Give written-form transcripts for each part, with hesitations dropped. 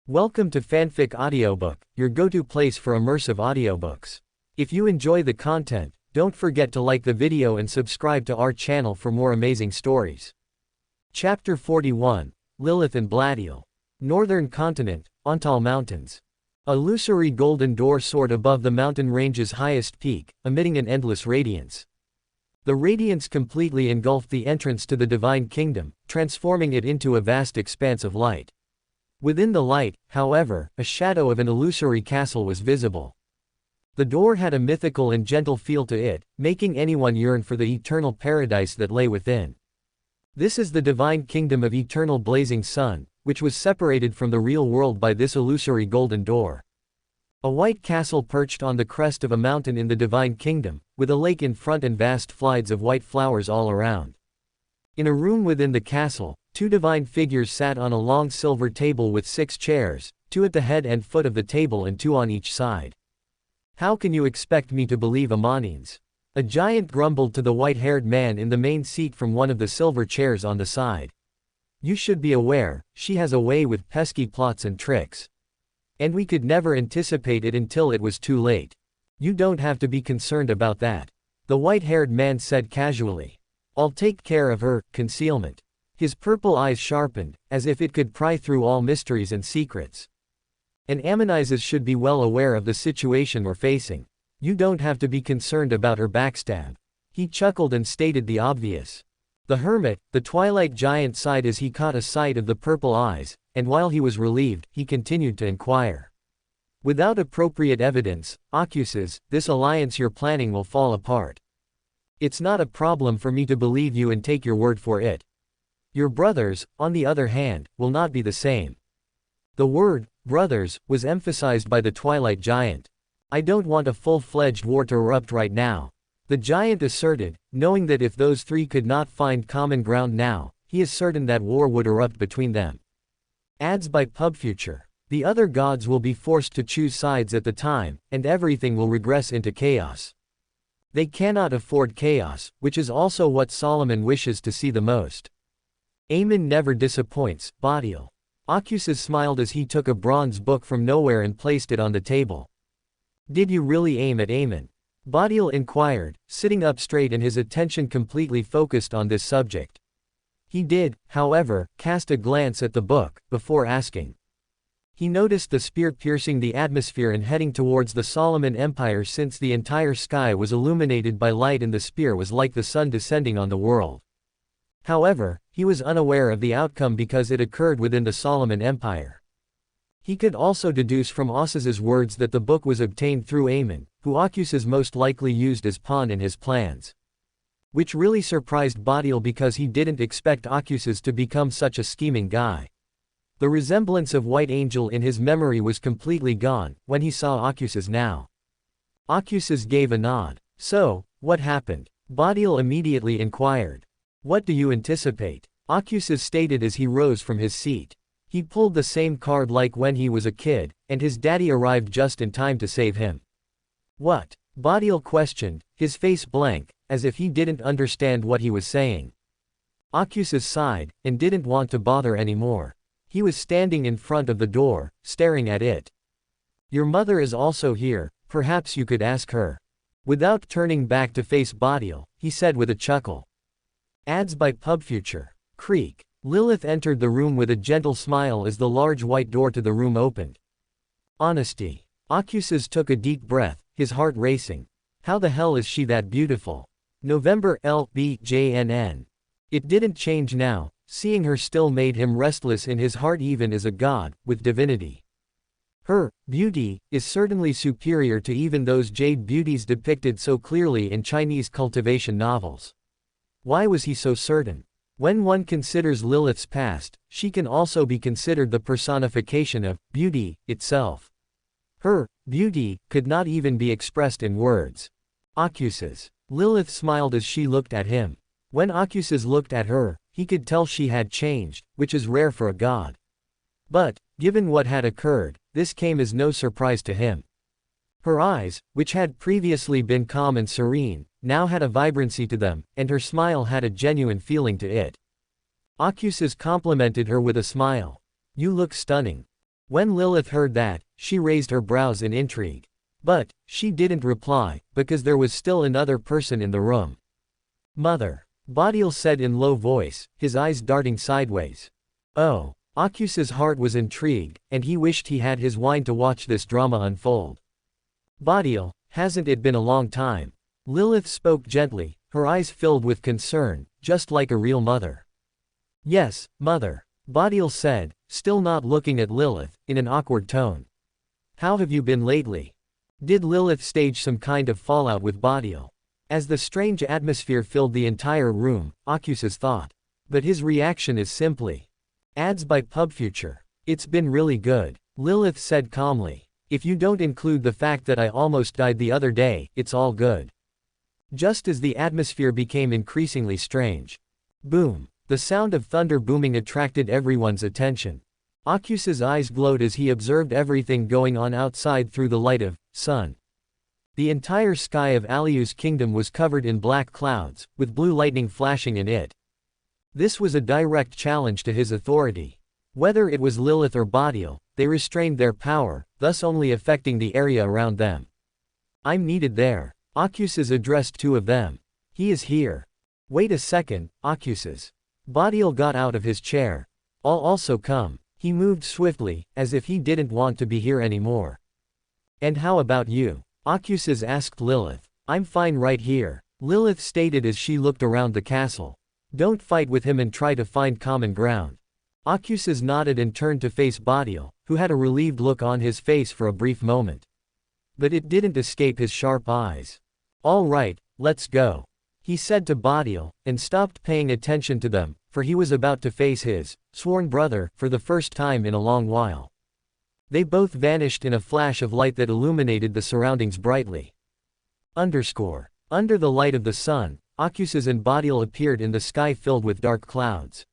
Welcome to Fanfic Audiobook, your go-to place for immersive audiobooks. If you enjoy the content, don't forget to like the video and subscribe to our channel for more amazing stories. Chapter 41, Lilith and Bladiel. Northern Continent, Ontal Mountains. A illusory golden door soared above the mountain range's highest peak, emitting an endless radiance. The radiance completely engulfed the entrance to the Divine Kingdom, transforming it into a vast expanse of light. Within the light, however, a shadow of an illusory castle was visible. The door had a mythical and gentle feel to it, making anyone yearn for the eternal paradise that lay within. This is the Divine Kingdom of Eternal Blazing Sun, which was separated from the real world by this illusory golden door. A white castle perched on the crest of a mountain in the Divine Kingdom, with a lake in front and vast flights of white flowers all around. In a room within the castle, two divine figures sat on a long silver table with 6 chairs, 2 at the head and foot of the table and 2 on each side. "How can you expect me to believe Amanines?" A giant grumbled to the white-haired man in the main seat from one of the silver chairs on the side. "You should be aware, she has a way with pesky plots and tricks. And we could never anticipate it until it was too late. You don't have to be concerned about that," the white-haired man said casually. "I'll take care of her." Concealment. His purple eyes sharpened, as if it could pry through all mysteries and secrets. "And Amanizes should be well aware of the situation we're facing. You don't have to be concerned about her backstab." He chuckled and stated the obvious. The hermit, the twilight giant, sighed as he caught a sight of the purple eyes, and while he was relieved, he continued to inquire. "Without appropriate evidence, Occuses, this alliance you're planning will fall apart. It's not a problem for me to believe you and take your word for it. Your brothers, on the other hand, will not be the same." The word, brothers, was emphasized by the twilight giant. "I don't want a full-fledged war to erupt right now," the giant asserted, knowing that if those 3 could not find common ground now, he is certain that war would erupt between them. Adds by PubFuture. "The other gods will be forced to choose sides at the time, and everything will regress into chaos. They cannot afford chaos, which is also what Solomon wishes to see the most. Amen never disappoints." Bladiel. Occuses smiled as he took a bronze book from nowhere and placed it on the table. "Did you really aim at Amen?" Bladiel inquired, sitting up straight and his attention completely focused on this subject. He did, however, cast a glance at the book, before asking. He noticed the spear piercing the atmosphere and heading towards the Solomon Empire, since the entire sky was illuminated by light and the spear was like the sun descending on the world. However, he was unaware of the outcome because it occurred within the Solomon Empire. He could also deduce from Occuses' words that the book was obtained through Amen, who Occuses most likely used as pawn in his plans. Which really surprised Bladiel because he didn't expect Occuses to become such a scheming guy. The resemblance of White Angel in his memory was completely gone when he saw Occuses now. Occuses gave a nod. "So, what happened?" Bladiel immediately inquired. "What do you anticipate?" Occuses stated as he rose from his seat. He pulled the same card like when he was a kid, and his daddy arrived just in time to save him. "What?" Bladiel questioned, his face blank, as if he didn't understand what he was saying. Occuses sighed, and didn't want to bother anymore. He was standing in front of the door, staring at it. "Your mother is also here, perhaps you could ask her." Without turning back to face Bladiel, he said with a chuckle. Adds by PubFuture. Creak. Lilith entered the room with a gentle smile as the large white door to the room opened. Honesty. Occuses took a deep breath, his heart racing. How the hell is she that beautiful? November LBJNN. It didn't change now, seeing her still made him restless in his heart even as a god, with divinity. Her beauty is certainly superior to even those jade beauties depicted so clearly in Chinese cultivation novels. Why was he so certain? When one considers Lilith's past, she can also be considered the personification of beauty itself. Her beauty could not even be expressed in words. Occuses. Lilith smiled as she looked at him. When Occuses looked at her, he could tell she had changed, which is rare for a god. But, given what had occurred, this came as no surprise to him. Her eyes, which had previously been calm and serene, now had a vibrancy to them, and her smile had a genuine feeling to it. Occuses complimented her with a smile. "You look stunning." When Lilith heard that, she raised her brows in intrigue. But, she didn't reply, because there was still another person in the room. Mother. Badial said in low voice, his eyes darting sideways. Oh. Occus's heart was intrigued, and he wished he had his wine to watch this drama unfold. Badial, hasn't it been a long time? Lilith spoke gently, her eyes filled with concern, just like a real mother. Yes, mother. Badial said, still not looking at Lilith, in an awkward tone. How have you been lately? Did Lilith stage some kind of fallout with Badial? As the strange atmosphere filled the entire room, Occus thought. But his reaction is simply. Ads by PubFuture. It's been really good, Lilith said calmly. If you don't include the fact that I almost died the other day, it's all good. Just as the atmosphere became increasingly strange. Boom. The sound of thunder booming attracted everyone's attention. Occus's eyes glowed as he observed everything going on outside through the light of sun. The entire sky of Aliu's kingdom was covered in black clouds, with blue lightning flashing in it. This was a direct challenge to his authority. Whether it was Lilith or Badial, they restrained their power, thus only affecting the area around them. I'm needed there. Occus addressed two of them. He is here. Wait a second, Occus. Badial got out of his chair. I'll also come. He moved swiftly, as if he didn't want to be here anymore. And how about you? Occus asked Lilith. I'm fine right here, Lilith stated as she looked around the castle. Don't fight with him and try to find common ground. Occus nodded and turned to face Badial, who had a relieved look on his face for a brief moment. But it didn't escape his sharp eyes. All right, let's go, he said to Badial, and stopped paying attention to them, for he was about to face his sworn brother for the first time in a long while. They both vanished in a flash of light that illuminated the surroundings brightly. Under the light of the sun, Occus and Badial appeared in the sky filled with dark clouds.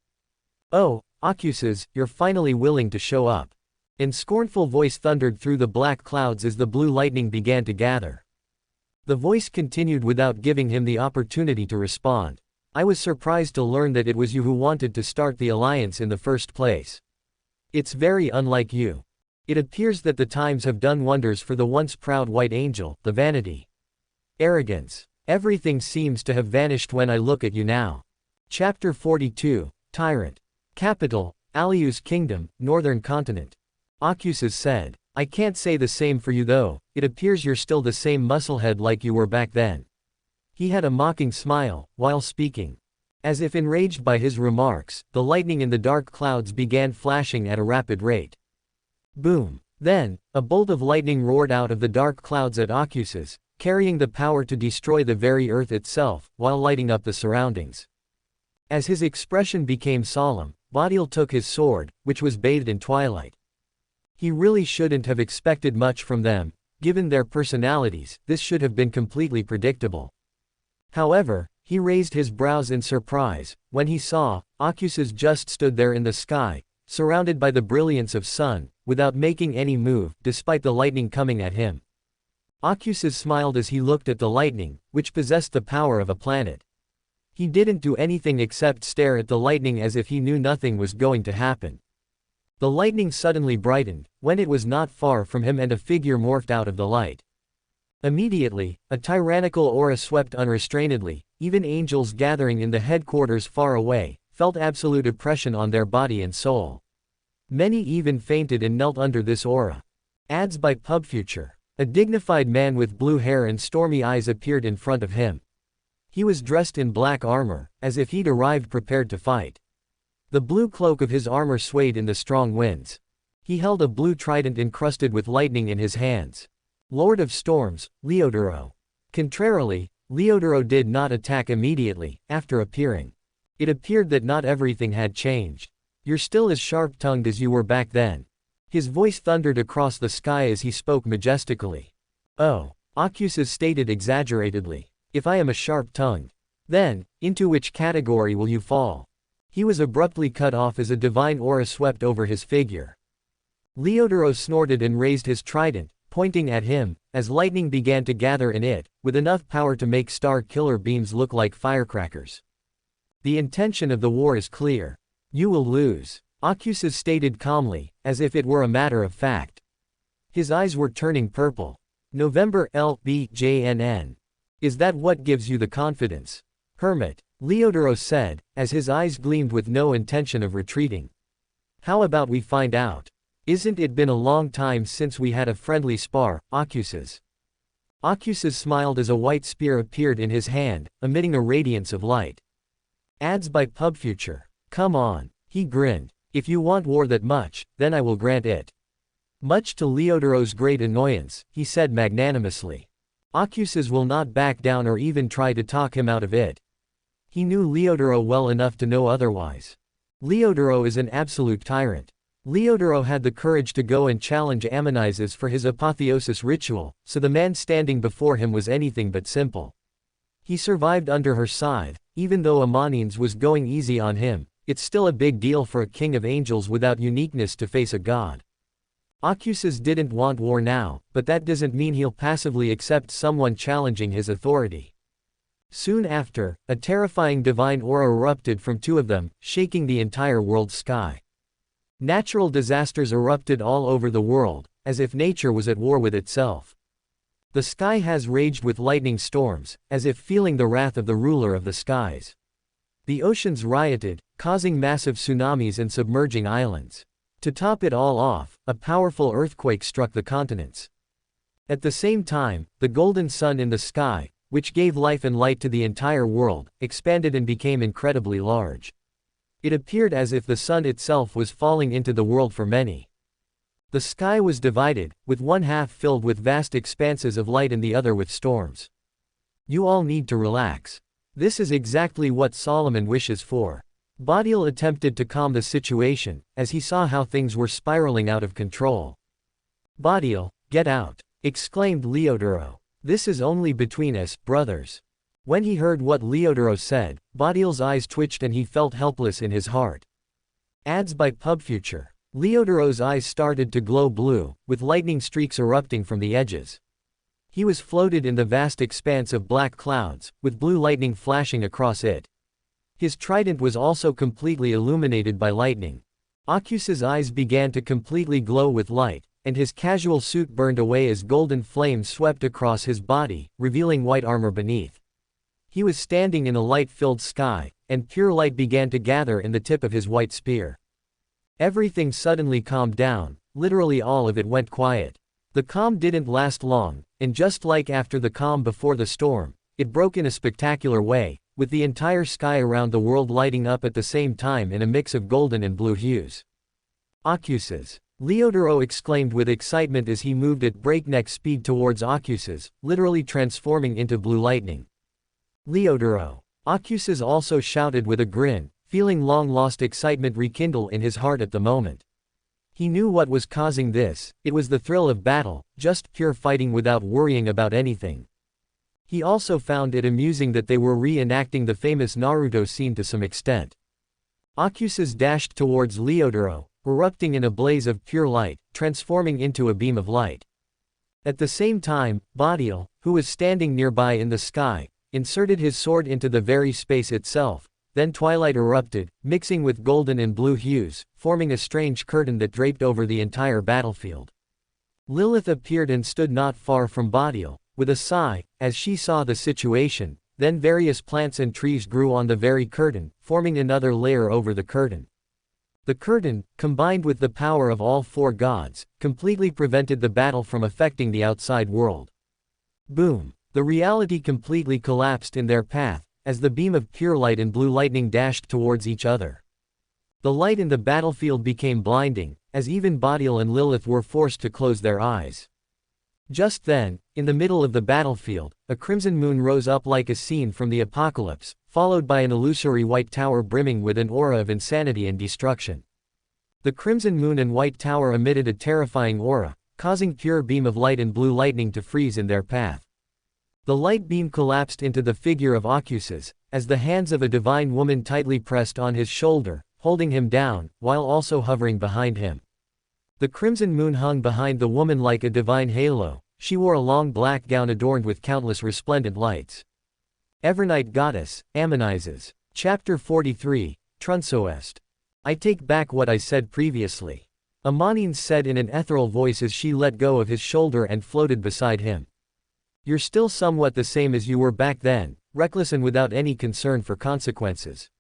Oh, Occus, you're finally willing to show up. An scornful voice thundered through the black clouds as the blue lightning began to gather. The voice continued without giving him the opportunity to respond. I was surprised to learn that it was you who wanted to start the alliance in the first place. It's very unlike you. It appears that the times have done wonders for the once proud white angel, the vanity. Arrogance. Everything seems to have vanished when I look at you now. Chapter 42, Tyrant. Capital, Aliu's Kingdom, Northern Continent. Occus said. I can't say the same for you though, it appears you're still the same musclehead like you were back then. He had a mocking smile, while speaking. As if enraged by his remarks, the lightning in the dark clouds began flashing at a rapid rate. Boom. Then, a bolt of lightning roared out of the dark clouds at Occus, carrying the power to destroy the very earth itself, while lighting up the surroundings. As his expression became solemn, Badial took his sword, which was bathed in twilight. He really shouldn't have expected much from them, given their personalities, this should have been completely predictable. However, he raised his brows in surprise, when he saw, Occus just stood there in the sky, surrounded by the brilliance of sun, without making any move, despite the lightning coming at him. Occus smiled as he looked at the lightning, which possessed the power of a planet. He didn't do anything except stare at the lightning as if he knew nothing was going to happen. The lightning suddenly brightened, when it was not far from him and a figure morphed out of the light. Immediately, a tyrannical aura swept unrestrainedly, even angels gathering in the headquarters far away, felt absolute oppression on their body and soul. Many even fainted and knelt under this aura. Ads by PubFuture. A dignified man with blue hair and stormy eyes appeared in front of him. He was dressed in black armor, as if he'd arrived prepared to fight. The blue cloak of his armor swayed in the strong winds. He held a blue trident encrusted with lightning in his hands. Lord of Storms, Leodoro. Contrarily, Leodoro did not attack immediately, after appearing. It appeared that not everything had changed. You're still as sharp-tongued as you were back then. His voice thundered across the sky as he spoke majestically. Oh, Occus stated exaggeratedly. If I am a sharp-tongued, then, into which category will you fall? He was abruptly cut off as a divine aura swept over his figure. Leodoro snorted and raised his trident, pointing at him, as lightning began to gather in it, with enough power to make star killer beams look like firecrackers. The intention of the war is clear. You will lose. Ocuses stated calmly, as if it were a matter of fact. His eyes were turning purple. November LBJNN. Is that what gives you the confidence? Hermit. Leodoro said, as his eyes gleamed with no intention of retreating. How about we find out? Isn't it been a long time since we had a friendly spar, Ocuses? Ocuses smiled as a white spear appeared in his hand, emitting a radiance of light. Ads by PubFuture. Come on. He grinned. If you want war that much, then I will grant it. Much to Leodoro's great annoyance, he said magnanimously. Ocuses will not back down or even try to talk him out of it. He knew Leodoro well enough to know otherwise. Leodoro is an absolute tyrant. Leodoro had the courage to go and challenge Ammonises for his apotheosis ritual, so the man standing before him was anything but simple. He survived under her scythe, even though Ammonines was going easy on him. It's still a big deal for a king of angels without uniqueness to face a god. Ocuses didn't want war now, but that doesn't mean he'll passively accept someone challenging his authority. Soon after, a terrifying divine aura erupted from two of them, shaking the entire world's sky. Natural disasters erupted all over the world, as if nature was at war with itself. The sky has raged with lightning storms, as if feeling the wrath of the ruler of the skies. The oceans rioted, causing massive tsunamis and submerging islands. To top it all off, a powerful earthquake struck the continents. At the same time, the golden sun in the sky, which gave life and light to the entire world, expanded and became incredibly large. It appeared as if the sun itself was falling into the world for many. The sky was divided, with one half filled with vast expanses of light and the other with storms. You all need to relax. This is exactly what Solomon wishes for. Badial attempted to calm the situation, as he saw how things were spiraling out of control. Badial, get out, exclaimed Leodoro. This is only between us, brothers. When he heard what Leodoro said, Badial's eyes twitched and he felt helpless in his heart. Ads by PubFuture. Leodoro's eyes started to glow blue, with lightning streaks erupting from the edges. He was floated in the vast expanse of black clouds, with blue lightning flashing across it. His trident was also completely illuminated by lightning. Ocuses' eyes began to completely glow with light, and his casual suit burned away as golden flames swept across his body, revealing white armor beneath. He was standing in a light-filled sky, and pure light began to gather in the tip of his white spear. Everything suddenly calmed down, literally all of it went quiet. The calm didn't last long, and just like after the calm before the storm, it broke in a spectacular way, with the entire sky around the world lighting up at the same time in a mix of golden and blue hues. Ocuses! Leodoro exclaimed with excitement as he moved at breakneck speed towards Ocuses, literally transforming into blue lightning. Leodoro! Ocuses also shouted with a grin, feeling long-lost excitement rekindle in his heart at the moment. He knew what was causing this. It was the thrill of battle, just pure fighting without worrying about anything. He also found it amusing that they were reenacting the famous Naruto scene to some extent. Ocuses dashed towards Leodoro, erupting in a blaze of pure light, transforming into a beam of light. At the same time, Badial, who was standing nearby in the sky, inserted his sword into the very space itself. Then twilight erupted, mixing with golden and blue hues, forming a strange curtain that draped over the entire battlefield. Lilith appeared and stood not far from Badial, with a sigh, as she saw the situation. Then various plants and trees grew on the very curtain, forming another layer over the curtain. The curtain, combined with the power of all four gods, completely prevented the battle from affecting the outside world. Boom! The reality completely collapsed in their path, as the beam of pure light and blue lightning dashed towards each other. The light in the battlefield became blinding, as even Badial and Lilith were forced to close their eyes. Just then, in the middle of the battlefield, a crimson moon rose up like a scene from the apocalypse, followed by an illusory white tower brimming with an aura of insanity and destruction. The crimson moon and white tower emitted a terrifying aura, causing pure beam of light and blue lightning to freeze in their path. The light beam collapsed into the figure of Ocuses, as the hands of a divine woman tightly pressed on his shoulder, holding him down, while also hovering behind him. The crimson moon hung behind the woman like a divine halo. She wore a long black gown adorned with countless resplendent lights. Evernight Goddess, Ammonises. Chapter 43, Trunsoest. I take back what I said previously. Amanines said in an ethereal voice as she let go of his shoulder and floated beside him. You're still somewhat the same as you were back then, reckless and without any concern for consequences.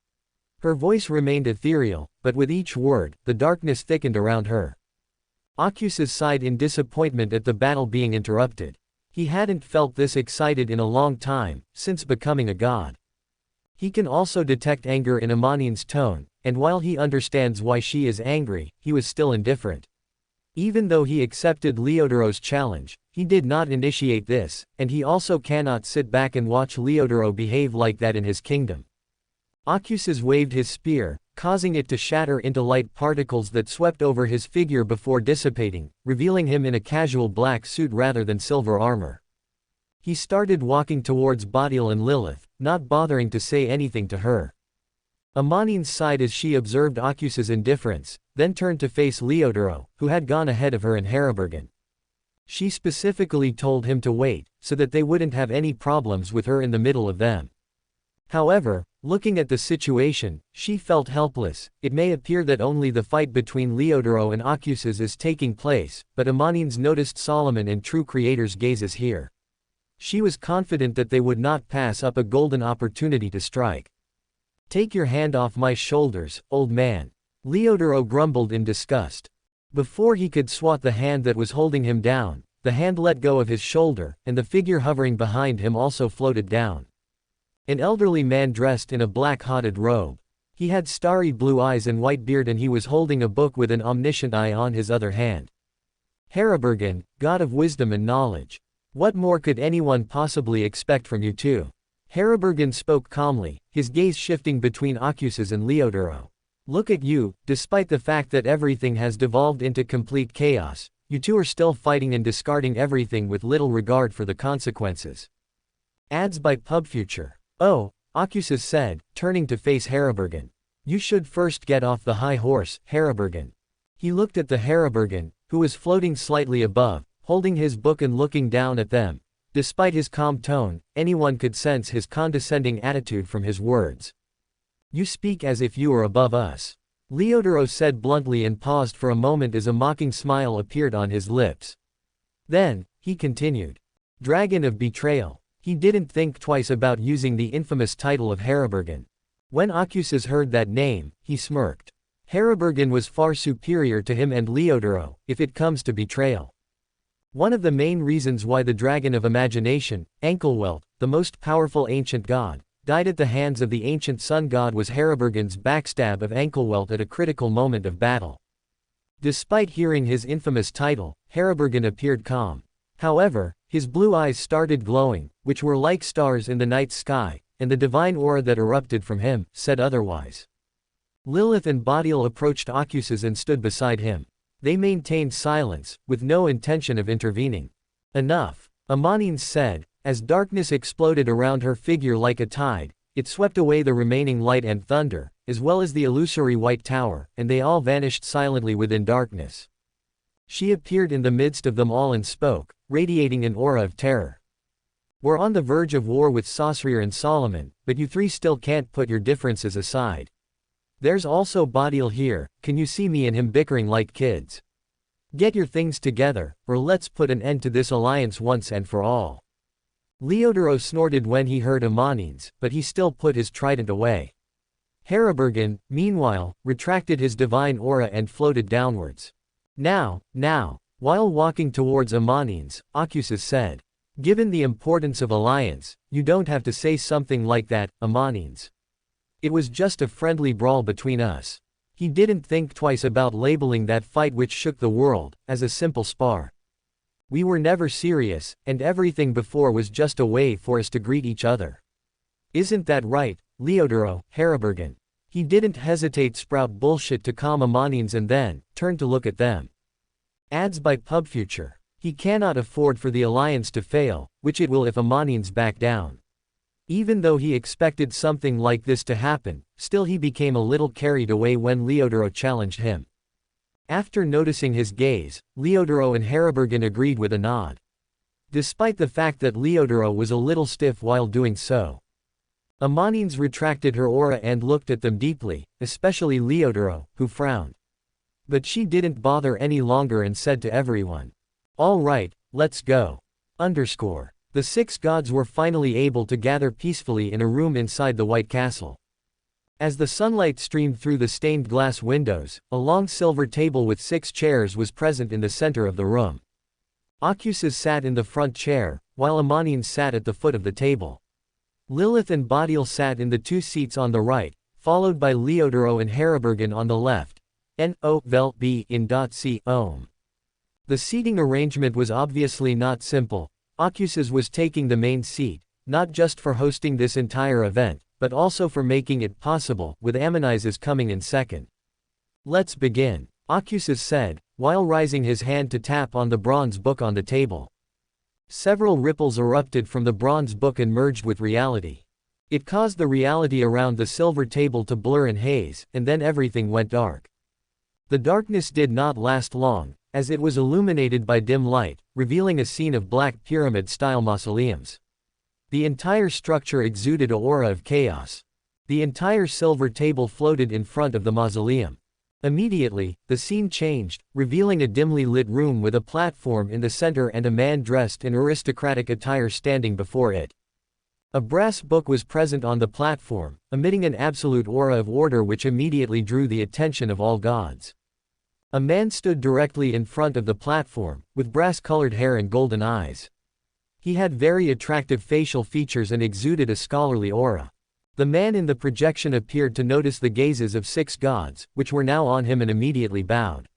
Her voice remained ethereal, but with each word, the darkness thickened around her. Ocuses sighed in disappointment at the battle being interrupted. He hadn't felt this excited in a long time, since becoming a god. He can also detect anger in Amanines' tone, and while he understands why she is angry, he was still indifferent. Even though he accepted Leodoros' challenge, he did not initiate this, and he also cannot sit back and watch Leodoro behave like that in his kingdom. Ocuses waved his spear, causing it to shatter into light particles that swept over his figure before dissipating, revealing him in a casual black suit rather than silver armor. He started walking towards Bodil and Lilith, not bothering to say anything to her. Amanines sighed as she observed Ocuses' indifference, then turned to face Leodoro, who had gone ahead of her in Harabergen. She specifically told him to wait, so that they wouldn't have any problems with her in the middle of them. However, looking at the situation, she felt helpless. It may appear that only the fight between Leodoro and Ocuses is taking place, but Amanines noticed Solomon and True Creator's gazes here. She was confident that they would not pass up a golden opportunity to strike. Take your hand off my shoulders, old man. Leodoro grumbled in disgust. Before he could swat the hand that was holding him down, the hand let go of his shoulder, and the figure hovering behind him also floated down. An elderly man dressed in a black hooded robe. He had starry blue eyes and white beard, and he was holding a book with an omniscient eye on his other hand. Harabergen, god of wisdom and knowledge. What more could anyone possibly expect from you two? Harabergen spoke calmly, his gaze shifting between Ocuses and Leodoro. Look at you, despite the fact that everything has devolved into complete chaos, you two are still fighting and discarding everything with little regard for the consequences. Ads by PubFuture. Oh, Ocuses said, turning to face Harabergen. You should first get off the high horse, Harabergen. He looked at the Harabergen, who was floating slightly above, holding his book and looking down at them. Despite his calm tone, anyone could sense his condescending attitude from his words. You speak as if you were above us. Leodoro said bluntly and paused for a moment as a mocking smile appeared on his lips. Then, he continued. Dragon of Betrayal. He didn't think twice about using the infamous title of Harabergen. When Ocuses heard that name, he smirked. Harabergen was far superior to him and Leodoro, if it comes to betrayal. One of the main reasons why the Dragon of Imagination, Ankelwelt, the most powerful ancient god, died at the hands of the ancient sun god was Harabergen's backstab of Ankelwelt at a critical moment of battle. Despite hearing his infamous title, Harabergen appeared calm. However, his blue eyes started glowing, which were like stars in the night sky, and the divine aura that erupted from him said otherwise. Lilith and Bodil approached Ocuses and stood beside him. They maintained silence, with no intention of intervening. Enough, Amanines said, as darkness exploded around her figure like a tide. It swept away the remaining light and thunder, as well as the illusory white tower, and they all vanished silently within darkness. She appeared in the midst of them all and spoke, radiating an aura of terror. We're on the verge of war with Sosrir and Solomon, but you three still can't put your differences aside. There's also Bodil here. Can you see me and him bickering like kids? Get your things together, or let's put an end to this alliance once and for all. Leodoro snorted when he heard Amanines, but he still put his trident away. Harabergen, meanwhile, retracted his divine aura and floated downwards. Now, while walking towards Amanines, Ocuses said. Given the importance of alliance, you don't have to say something like that, Amanines. It was just a friendly brawl between us. He didn't think twice about labeling that fight which shook the world, as a simple spar. We were never serious, and everything before was just a way for us to greet each other. Isn't that right, Leodoro, Harabergen? He didn't hesitate sprout bullshit to calm Amanines and then, turned to look at them. Ads by PubFuture. He cannot afford for the alliance to fail, which it will if Amanines back down. Even though he expected something like this to happen, still he became a little carried away when Leodoro challenged him. After noticing his gaze, Leodoro and Harabergen agreed with a nod. Despite the fact that Leodoro was a little stiff while doing so. Amonines retracted her aura and looked at them deeply, especially Leodoro, who frowned. But she didn't bother any longer and said to everyone, "All right, let's go." The 6 gods were finally able to gather peacefully in a room inside the White Castle. As the sunlight streamed through the stained glass windows, a long silver table with 6 chairs was present in the center of the room. Ocuses sat in the front chair, while Amonines sat at the foot of the table. Lilith and Bodil sat in the 2 seats on the right, followed by Leodoro and Haribergen on the left. No vel b in c ohm. The seating arrangement was obviously not simple. Ocuses was taking the main seat, not just for hosting this entire event, but also for making it possible, with Amonines coming in second. "Let's begin," Ocuses said, while raising his hand to tap on the bronze book on the table. Several ripples erupted from the bronze book and merged with reality. It caused the reality around the silver table to blur and haze, and then everything went dark. The darkness did not last long, as it was illuminated by dim light, revealing a scene of black pyramid-style mausoleums. The entire structure exuded an aura of chaos. The entire silver table floated in front of the mausoleum. Immediately, the scene changed, revealing a dimly lit room with a platform in the center and a man dressed in aristocratic attire standing before it. A brass book was present on the platform, emitting an absolute aura of order which immediately drew the attention of all gods. A man stood directly in front of the platform, with brass-colored hair and golden eyes. He had very attractive facial features and exuded a scholarly aura. The man in the projection appeared to notice the gazes of 6 gods, which were now on him and immediately bowed.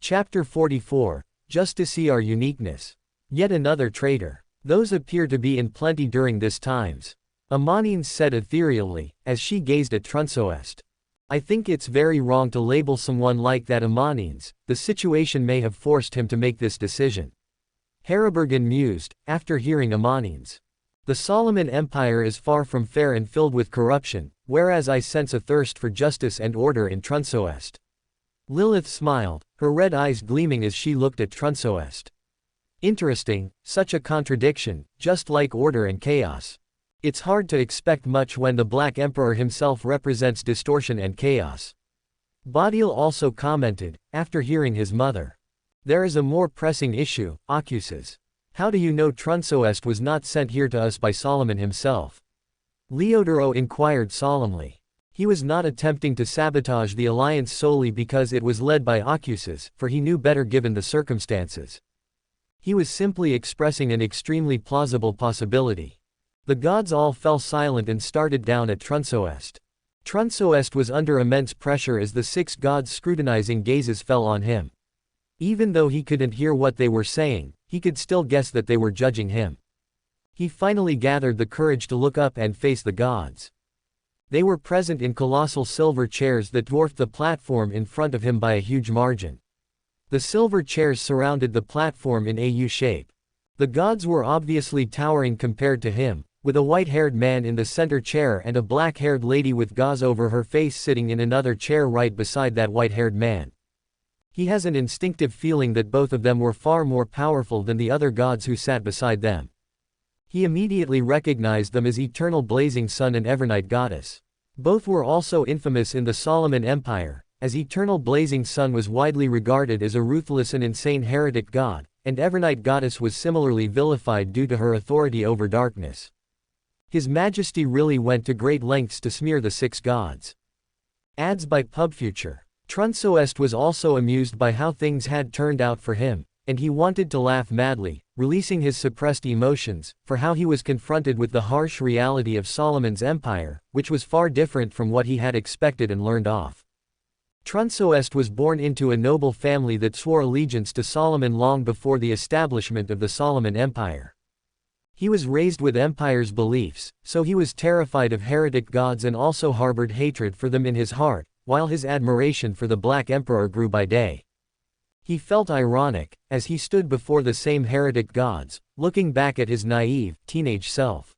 Chapter 44, Just to see our uniqueness. Yet another traitor. Those appear to be in plenty during this times. Amonines said ethereally, as she gazed at Trunsoest. "I think it's very wrong to label someone like that Amonines. The situation may have forced him to make this decision." Haribergen mused, after hearing Amonines. "The Solomon Empire is far from fair and filled with corruption, whereas I sense a thirst for justice and order in Trunsoest." Lilith smiled, her red eyes gleaming as she looked at Trunsoest. "Interesting, such a contradiction, just like order and chaos. It's hard to expect much when the Black Emperor himself represents distortion and chaos." Bodil also commented, after hearing his mother. "There is a more pressing issue, Ocuses. How do you know Trunsoest was not sent here to us by Solomon himself?" Leodoro inquired solemnly. He was not attempting to sabotage the alliance solely because it was led by Ocuses, for he knew better given the circumstances. He was simply expressing an extremely plausible possibility. The gods all fell silent and started down at Trunsoest. Trunsoest was under immense pressure as the 6 gods' scrutinizing gazes fell on him. Even though he couldn't hear what they were saying, he could still guess that they were judging him. He finally gathered the courage to look up and face the gods. They were present in colossal silver chairs that dwarfed the platform in front of him by a huge margin. The silver chairs surrounded the platform in a U shape. The gods were obviously towering compared to him, with a white-haired man in the center chair and a black-haired lady with gauze over her face sitting in another chair right beside that white-haired man. He has an instinctive feeling that both of them were far more powerful than the other gods who sat beside them. He immediately recognized them as Eternal Blazing Sun and Evernight Goddess. Both were also infamous in the Solomon Empire, as Eternal Blazing Sun was widely regarded as a ruthless and insane heretic god, and Evernight Goddess was similarly vilified due to her authority over darkness. His Majesty really went to great lengths to smear the 6 gods. Ads by PubFuture. Trunsoest was also amused by how things had turned out for him, and he wanted to laugh madly, releasing his suppressed emotions, for how he was confronted with the harsh reality of Solomon's empire, which was far different from what he had expected and learned off. Trunsoest was born into a noble family that swore allegiance to Solomon long before the establishment of the Solomon Empire. He was raised with empire's beliefs, so he was terrified of heretic gods and also harbored hatred for them in his heart, while his admiration for the Black Emperor grew by day. He felt ironic, as he stood before the same heretic gods, looking back at his naive, teenage self.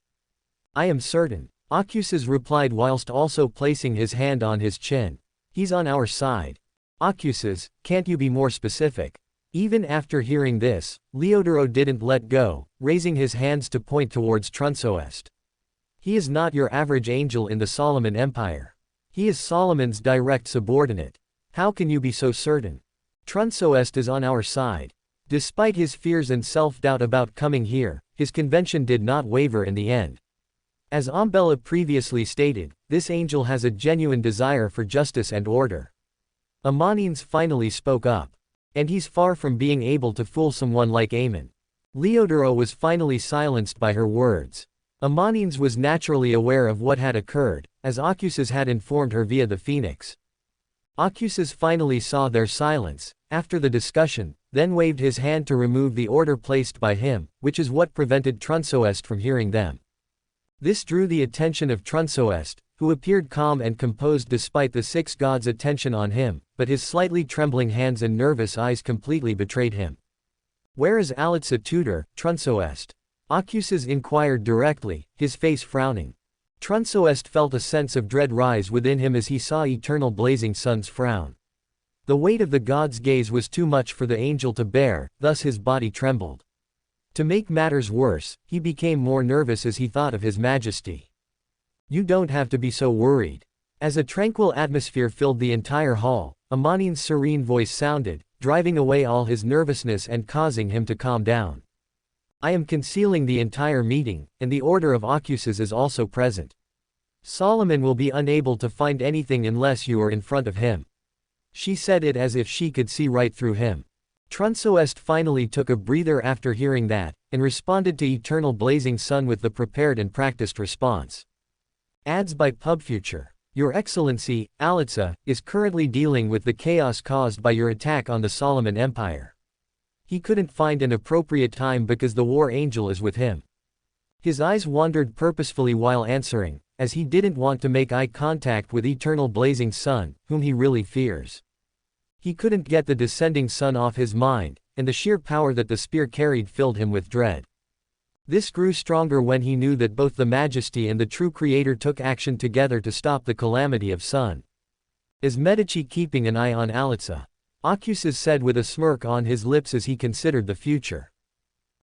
"I am certain," Ocuses replied whilst also placing his hand on his chin. "He's on our side." "Ocuses, can't you be more specific?" Even after hearing this, Leodoro didn't let go, raising his hands to point towards Trunsoest. He is not your average angel in the Solomon Empire. He is Solomon's direct subordinate. How can you be so certain? Trunsoest is on our side. Despite his fears and self-doubt about coming here, his convention did not waver in the end. As Umbella previously stated, this angel has a genuine desire for justice and order. Amonines finally spoke up. And he's far from being able to fool someone like Aemon. Leodoro was finally silenced by her words. Amonines was naturally aware of what had occurred, as Ocuses had informed her via the Phoenix. Ocuses finally saw their silence, after the discussion, then waved his hand to remove the order placed by him, which is what prevented Trunsoest from hearing them. This drew the attention of Trunsoest, who appeared calm and composed despite the six gods' attention on him, but his slightly trembling hands and nervous eyes completely betrayed him. "Where is Alitsa Tutor, Trunsoest?" Ocuses inquired directly, his face frowning. Trunsoest felt a sense of dread rise within him as he saw Eternal Blazing Sun's frown. The weight of the god's gaze was too much for the angel to bear, thus his body trembled. To make matters worse, he became more nervous as he thought of his majesty. "You don't have to be so worried." As a tranquil atmosphere filled the entire hall, Amonines' serene voice sounded, driving away all his nervousness and causing him to calm down. "I am concealing the entire meeting, and the order of Ocuses is also present. Solomon will be unable to find anything unless you are in front of him." She said it as if she could see right through him. Trunsoest finally took a breather after hearing that, and responded to Eternal Blazing Sun with the prepared and practiced response. Ads by PubFuture. "Your Excellency, Alitsa, is currently dealing with the chaos caused by your attack on the Solomon Empire. He couldn't find an appropriate time because the War Angel is with him." His eyes wandered purposefully while answering, as he didn't want to make eye contact with Eternal Blazing Sun, whom he really fears. He couldn't get the descending sun off his mind, and the sheer power that the spear carried filled him with dread. This grew stronger when he knew that both the Majesty and the true Creator took action together to stop the calamity of Sun. "Is Medici keeping an eye on Alitsa?" Ocuses said with a smirk on his lips as he considered the future.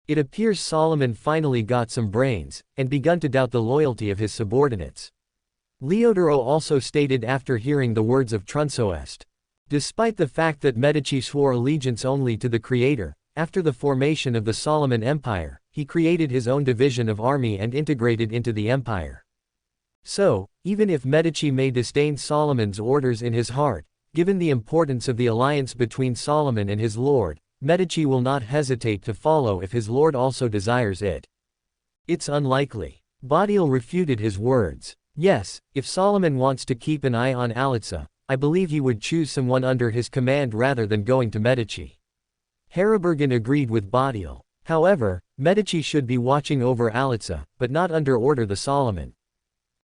It appears Solomon finally got some brains, and begun to doubt the loyalty of his subordinates. Leodoro also stated after hearing the words of Trunsoest. Despite the fact that Medici swore allegiance only to the Creator, after the formation of the Solomon Empire, he created his own division of army and integrated into the empire. So, even if Medici may disdain Solomon's orders in his heart, given the importance of the alliance between Solomon and his lord, Medici will not hesitate to follow if his lord also desires it. "It's unlikely." Badial refuted his words. "Yes, if Solomon wants to keep an eye on Alitsa, I believe he would choose someone under his command rather than going to Medici." Haribergen agreed with Badial. However, Medici should be watching over Alitsa, but not under order the Solomon.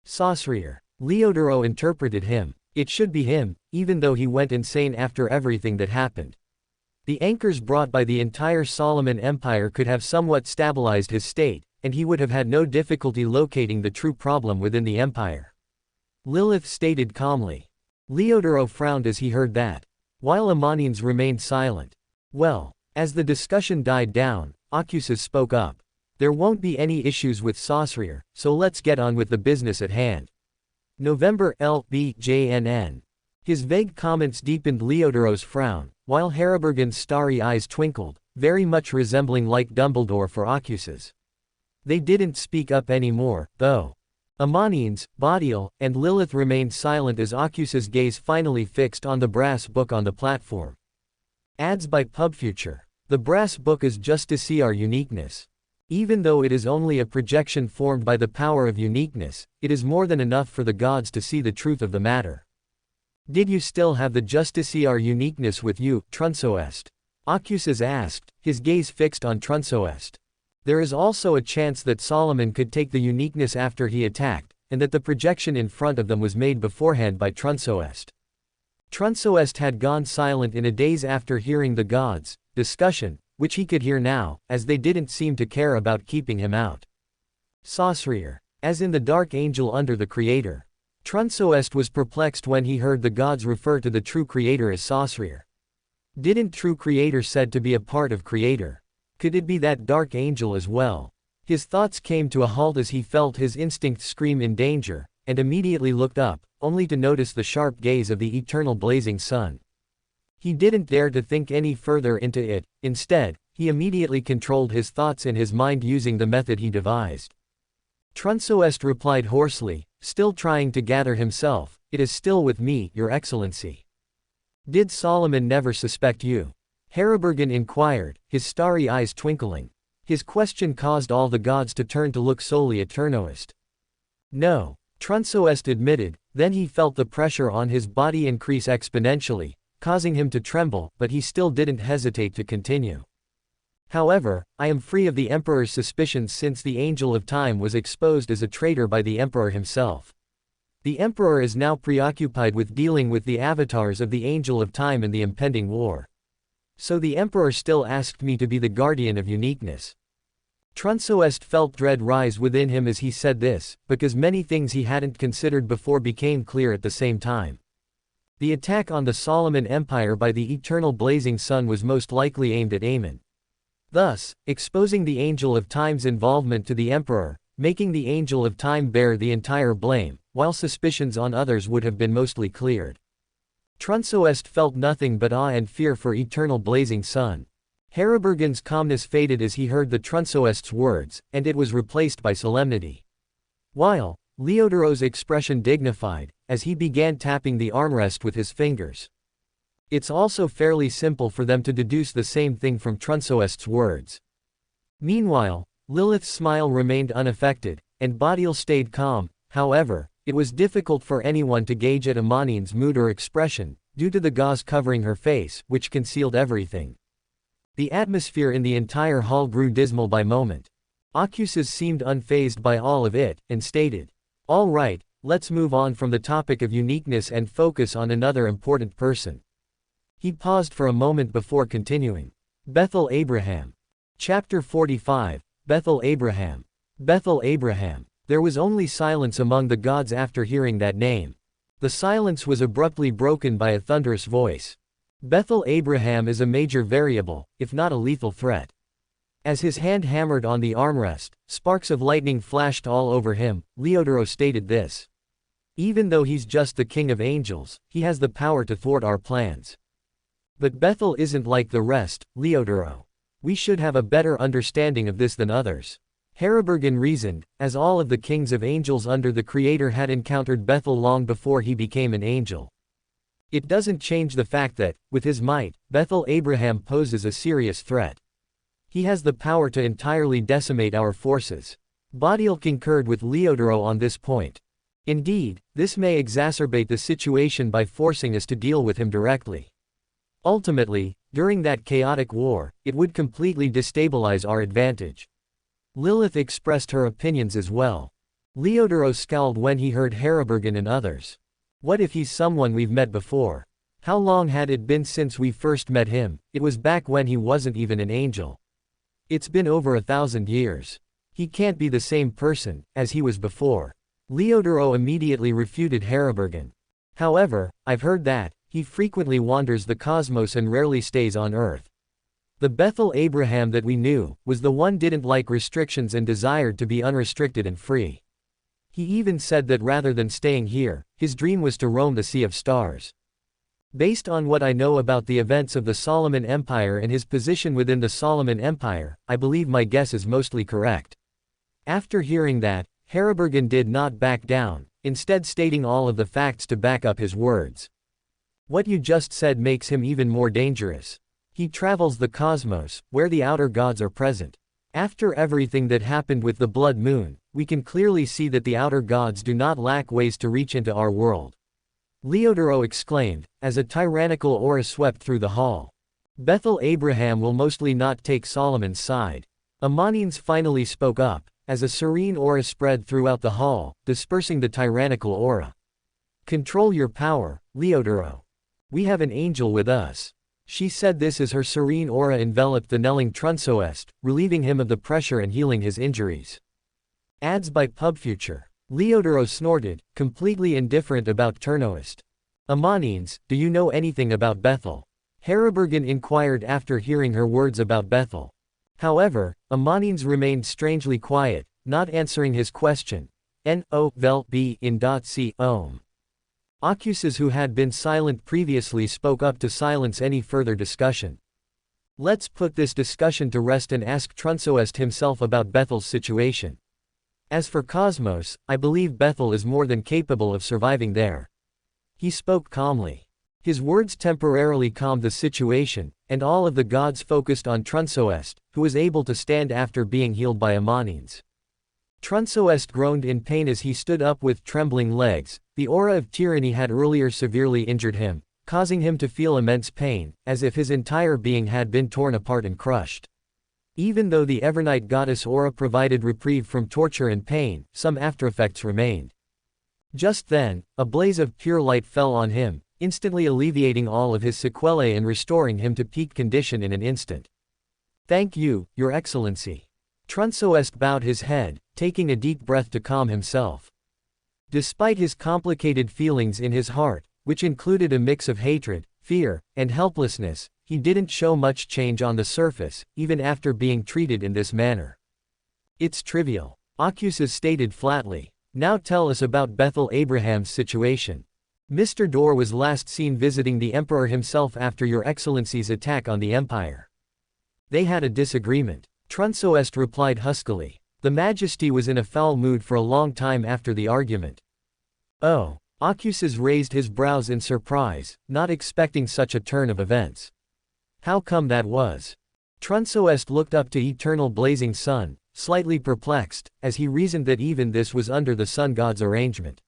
Saucereer. Leodoro interpreted him. It should be him, even though he went insane after everything that happened. The anchors brought by the entire Solomon Empire could have somewhat stabilized his state, and he would have had no difficulty locating the true problem within the empire. Lilith stated calmly. Leodoro frowned as he heard that, while Amonines remained silent. "Well, as the discussion died down, Ocuses spoke up. There won't be any issues with Saucereer, so let's get on with the business at hand." November LBJNN. His vague comments deepened Leodoro's frown, while Haribergen's starry eyes twinkled, very much resembling like Dumbledore for Ocuses. They didn't speak up anymore, though. Amonines, Badial, and Lilith remained silent as Ocuses' gaze finally fixed on the brass book on the platform. Ads by PubFuture. The brass book is just to see our uniqueness. Even though it is only a projection formed by the power of uniqueness, it is more than enough for the gods to see the truth of the matter. "Did you still have the just to see our uniqueness with you, Trunsoest?" Ocuses asked, his gaze fixed on Trunsoest. There is also a chance that Solomon could take the uniqueness after he attacked, and that the projection in front of them was made beforehand by Trunsoest. Trunsoest had gone silent in a daze after hearing the gods' discussion, which he could hear now, as they didn't seem to care about keeping him out. Saucereer. As in the Dark Angel under the Creator. Trunsoest was perplexed when he heard the gods refer to the true Creator as Saucereer. Didn't true Creator said to be a part of Creator? Could it be that Dark Angel as well? His thoughts came to a halt as he felt his instinct scream in danger, and immediately looked up, only to notice the sharp gaze of the eternal blazing sun. He didn't dare to think any further into it. Instead, he immediately controlled his thoughts in his mind using the method he devised. Trunsoest replied hoarsely, still trying to gather himself, "It is still with me, Your Excellency." "Did Solomon never suspect you?" Harribergen inquired, his starry eyes twinkling. His question caused all the gods to turn to look solely at Turnoest. "No," Trunsoest admitted, then he felt the pressure on his body increase exponentially, causing him to tremble, but he still didn't hesitate to continue. "However, I am free of the Emperor's suspicions since the Angel of Time was exposed as a traitor by the Emperor himself. The Emperor is now preoccupied with dealing with the avatars of the Angel of Time and the impending war. So the Emperor still asked me to be the guardian of uniqueness." Trunsoest felt dread rise within him as he said this, because many things he hadn't considered before became clear at the same time. The attack on the Solomon Empire by the eternal blazing sun was most likely aimed at Amun. Thus, exposing the Angel of Time's involvement to the Emperor, making the Angel of Time bear the entire blame, while suspicions on others would have been mostly cleared. Trunsoest felt nothing but awe and fear for eternal blazing sun. Harribergen's calmness faded as he heard the Trunsoest's words, and it was replaced by solemnity. While Leodoros' expression dignified, as he began tapping the armrest with his fingers. It's also fairly simple for them to deduce the same thing from Trunsoest's words. Meanwhile, Lilith's smile remained unaffected, and Bodial stayed calm. However, it was difficult for anyone to gauge at Amanine's mood or expression, due to the gauze covering her face, which concealed everything. The atmosphere in the entire hall grew dismal by moment. Ocuses seemed unfazed by all of it, and stated, "All right, let's move on from the topic of uniqueness and focus on another important person." He paused for a moment before continuing. Bethel Abraham. Chapter 45, Bethel Abraham. Bethel Abraham. There was only silence among the gods after hearing that name. The silence was abruptly broken by a thunderous voice. Bethel Abraham is a major variable, if not a lethal threat. As his hand hammered on the armrest, sparks of lightning flashed all over him. Leodoros stated this. "Even though he's just the king of angels, he has the power to thwart our plans. But Bethel isn't like the rest, Leodoro. We should have a better understanding of this than others." Harribergen reasoned, as all of the kings of angels under the Creator had encountered Bethel long before he became an angel. It doesn't change the fact that, with his might, Bethel Abraham poses a serious threat. He has the power to entirely decimate our forces. Bodial concurred with Leodoro on this point. Indeed, this may exacerbate the situation by forcing us to deal with him directly. Ultimately, during that chaotic war, it would completely destabilize our advantage. Lilith expressed her opinions as well. Leodoro scowled when he heard Harribergen and others. What if he's someone we've met before? How long had it been since we first met him? It was back when he wasn't even an angel. It's been over 1,000 years. He can't be the same person as he was before. Leodoro immediately refuted Harribergen. However, I've heard that he frequently wanders the cosmos and rarely stays on Earth. The Bethel Abraham that we knew was the one didn't like restrictions and desired to be unrestricted and free. He even said that rather than staying here, his dream was to roam the sea of stars. Based on what I know about the events of the Solomon Empire and his position within the Solomon Empire, I believe my guess is mostly correct. After hearing that, Harribergen did not back down, instead stating all of the facts to back up his words. What you just said makes him even more dangerous. He travels the cosmos, where the outer gods are present. After everything that happened with the Blood Moon, we can clearly see that the outer gods do not lack ways to reach into our world. Leodoro exclaimed, as a tyrannical aura swept through the hall. Bethel Abraham will mostly not take Solomon's side. Amanines finally spoke up, as a serene aura spread throughout the hall, dispersing the tyrannical aura. Control your power, Leodoro. We have an angel with us. She said this as her serene aura enveloped the knelling Trunsoest, relieving him of the pressure and healing his injuries. Ads by PubFuture. Leodoro snorted, completely indifferent about Turnoest. Amanines, do you know anything about Bethel? Harribergen inquired after hearing her words about Bethel. However, Amonines remained strangely quiet, not answering his question. No vel b in c ohm. Accuses who had been silent previously spoke up to silence any further discussion. Let's put this discussion to rest and ask Trunsoest himself about Bethel's situation. As for Cosmos, I believe Bethel is more than capable of surviving there. He spoke calmly. His words temporarily calmed the situation, and all of the gods focused on Trunsoest, who was able to stand after being healed by Amonines. Trunsoest groaned in pain as he stood up with trembling legs. The aura of tyranny had earlier severely injured him, causing him to feel immense pain, as if his entire being had been torn apart and crushed. Even though the Evernight goddess aura provided reprieve from torture and pain, some aftereffects remained. Just then, a blaze of pure light fell on him, instantly alleviating all of his sequelae and restoring him to peak condition in an instant. Thank you, Your Excellency. Trunsoest bowed his head, taking a deep breath to calm himself. Despite his complicated feelings in his heart, which included a mix of hatred, fear, and helplessness, he didn't show much change on the surface, even after being treated in this manner. It's trivial, Accuses stated flatly. Now tell us about Bethel Abraham's situation. Mr. Dorr was last seen visiting the Emperor himself after Your Excellency's attack on the Empire. They had a disagreement. Trunsoest replied huskily. The Majesty was in a foul mood for a long time after the argument. Oh. Accuses raised his brows in surprise, not expecting such a turn of events. How come that was? Trunsoest looked up to eternal blazing sun, slightly perplexed, as he reasoned that even this was under the sun god's arrangement.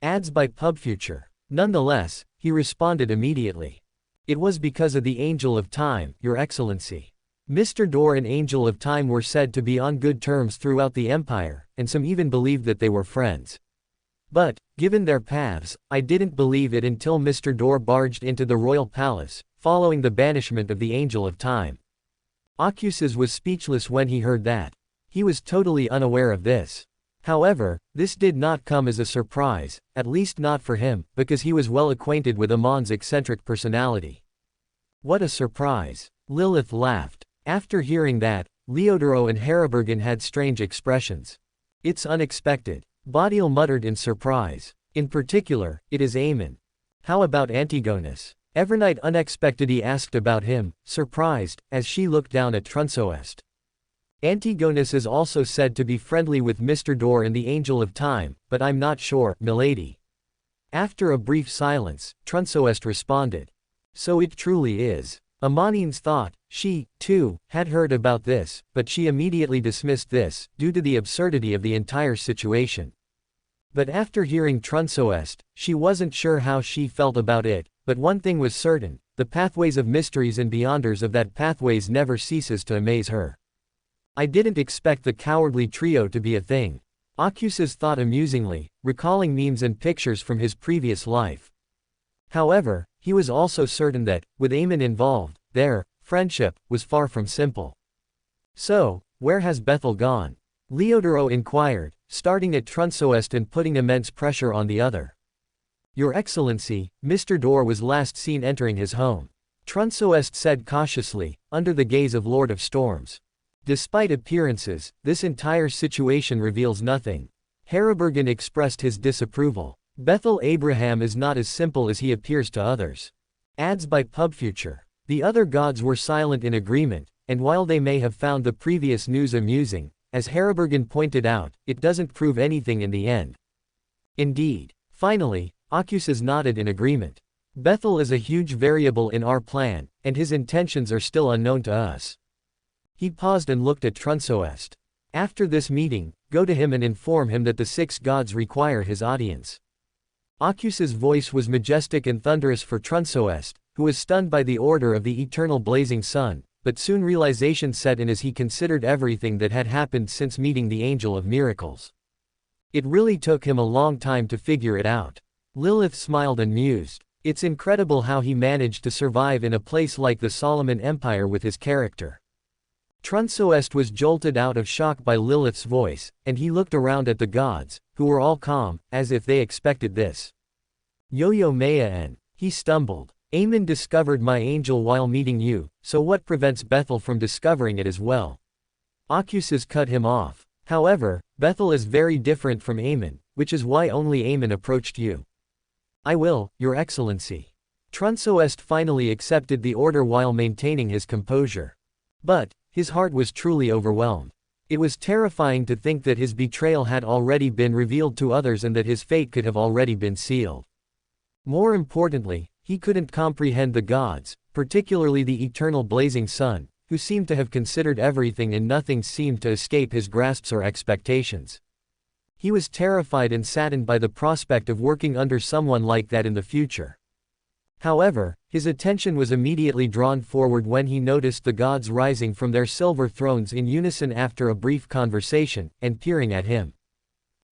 Ads by PubFuture. Nonetheless, he responded immediately. It was because of the Angel of Time, Your Excellency. Mr. Dorr and Angel of Time were said to be on good terms throughout the Empire, and some even believed that they were friends. But, given their paths, I didn't believe it until Mr. Dorr barged into the royal palace, following the banishment of the Angel of Time. Accuses was speechless when he heard that. He was totally unaware of this. However, this did not come as a surprise, at least not for him, because he was well acquainted with Amon's eccentric personality. What a surprise. Lilith laughed. After hearing that, Leodoro and Harabergen had strange expressions. It's unexpected. Bodial muttered in surprise. In particular, it is Aemon. How about Antigonus? Evernight unexpectedly asked about him, surprised, as she looked down at Trunsoest. Antigonus is also said to be friendly with Mr. Dorr and the Angel of Time, but I'm not sure, milady. After a brief silence, Trunsoest responded. So it truly is. Amonines thought, she, too, had heard about this, but she immediately dismissed this, due to the absurdity of the entire situation. But after hearing Trunsoest, she wasn't sure how she felt about it, but one thing was certain, the pathways of mysteries and beyonders of that pathways never ceases to amaze her. I didn't expect the cowardly trio to be a thing. Accuses thought amusingly, recalling memes and pictures from his previous life. However, he was also certain that, with Aemon involved, their friendship was far from simple. So, where has Bethel gone? Leodoro inquired, starting at Trunsoest and putting immense pressure on the other. Your Excellency, Mr. Dorr was last seen entering his home. Trunsoest said cautiously, under the gaze of Lord of Storms. Despite appearances, this entire situation reveals nothing. Harabergen expressed his disapproval. Bethel Abraham is not as simple as he appears to others. Ads by PubFuture. The other gods were silent in agreement, and while they may have found the previous news amusing, as Harabergen pointed out, it doesn't prove anything in the end. Indeed. Finally, Accuses nodded in agreement. Bethel is a huge variable in our plan, and his intentions are still unknown to us. He paused and looked at Trunsoest. After this meeting, go to him and inform him that the 6 gods require his audience. Accuses' voice was majestic and thunderous for Trunsoest, who was stunned by the order of the eternal blazing sun, but soon realization set in as he considered everything that had happened since meeting the Angel of Miracles. It really took him a long time to figure it out. Lilith smiled and mused. It's incredible how he managed to survive in a place like the Solomon Empire with his character. Trunsoest was jolted out of shock by Lilith's voice, and he looked around at the gods, who were all calm, as if they expected this. Yo-Yo Maya-en, he stumbled. Aemon discovered my angel while meeting you, so what prevents Bethel from discovering it as well? Ocuses cut him off. However, Bethel is very different from Aemon, which is why only Aemon approached you. I will, Your Excellency. Trunsoest finally accepted the order while maintaining his composure. But, his heart was truly overwhelmed. It was terrifying to think that his betrayal had already been revealed to others and that his fate could have already been sealed. More importantly, he couldn't comprehend the gods, particularly the eternal blazing sun, who seemed to have considered everything and nothing seemed to escape his grasps or expectations. He was terrified and saddened by the prospect of working under someone like that in the future. However, his attention was immediately drawn forward when he noticed the gods rising from their silver thrones in unison after a brief conversation, and peering at him.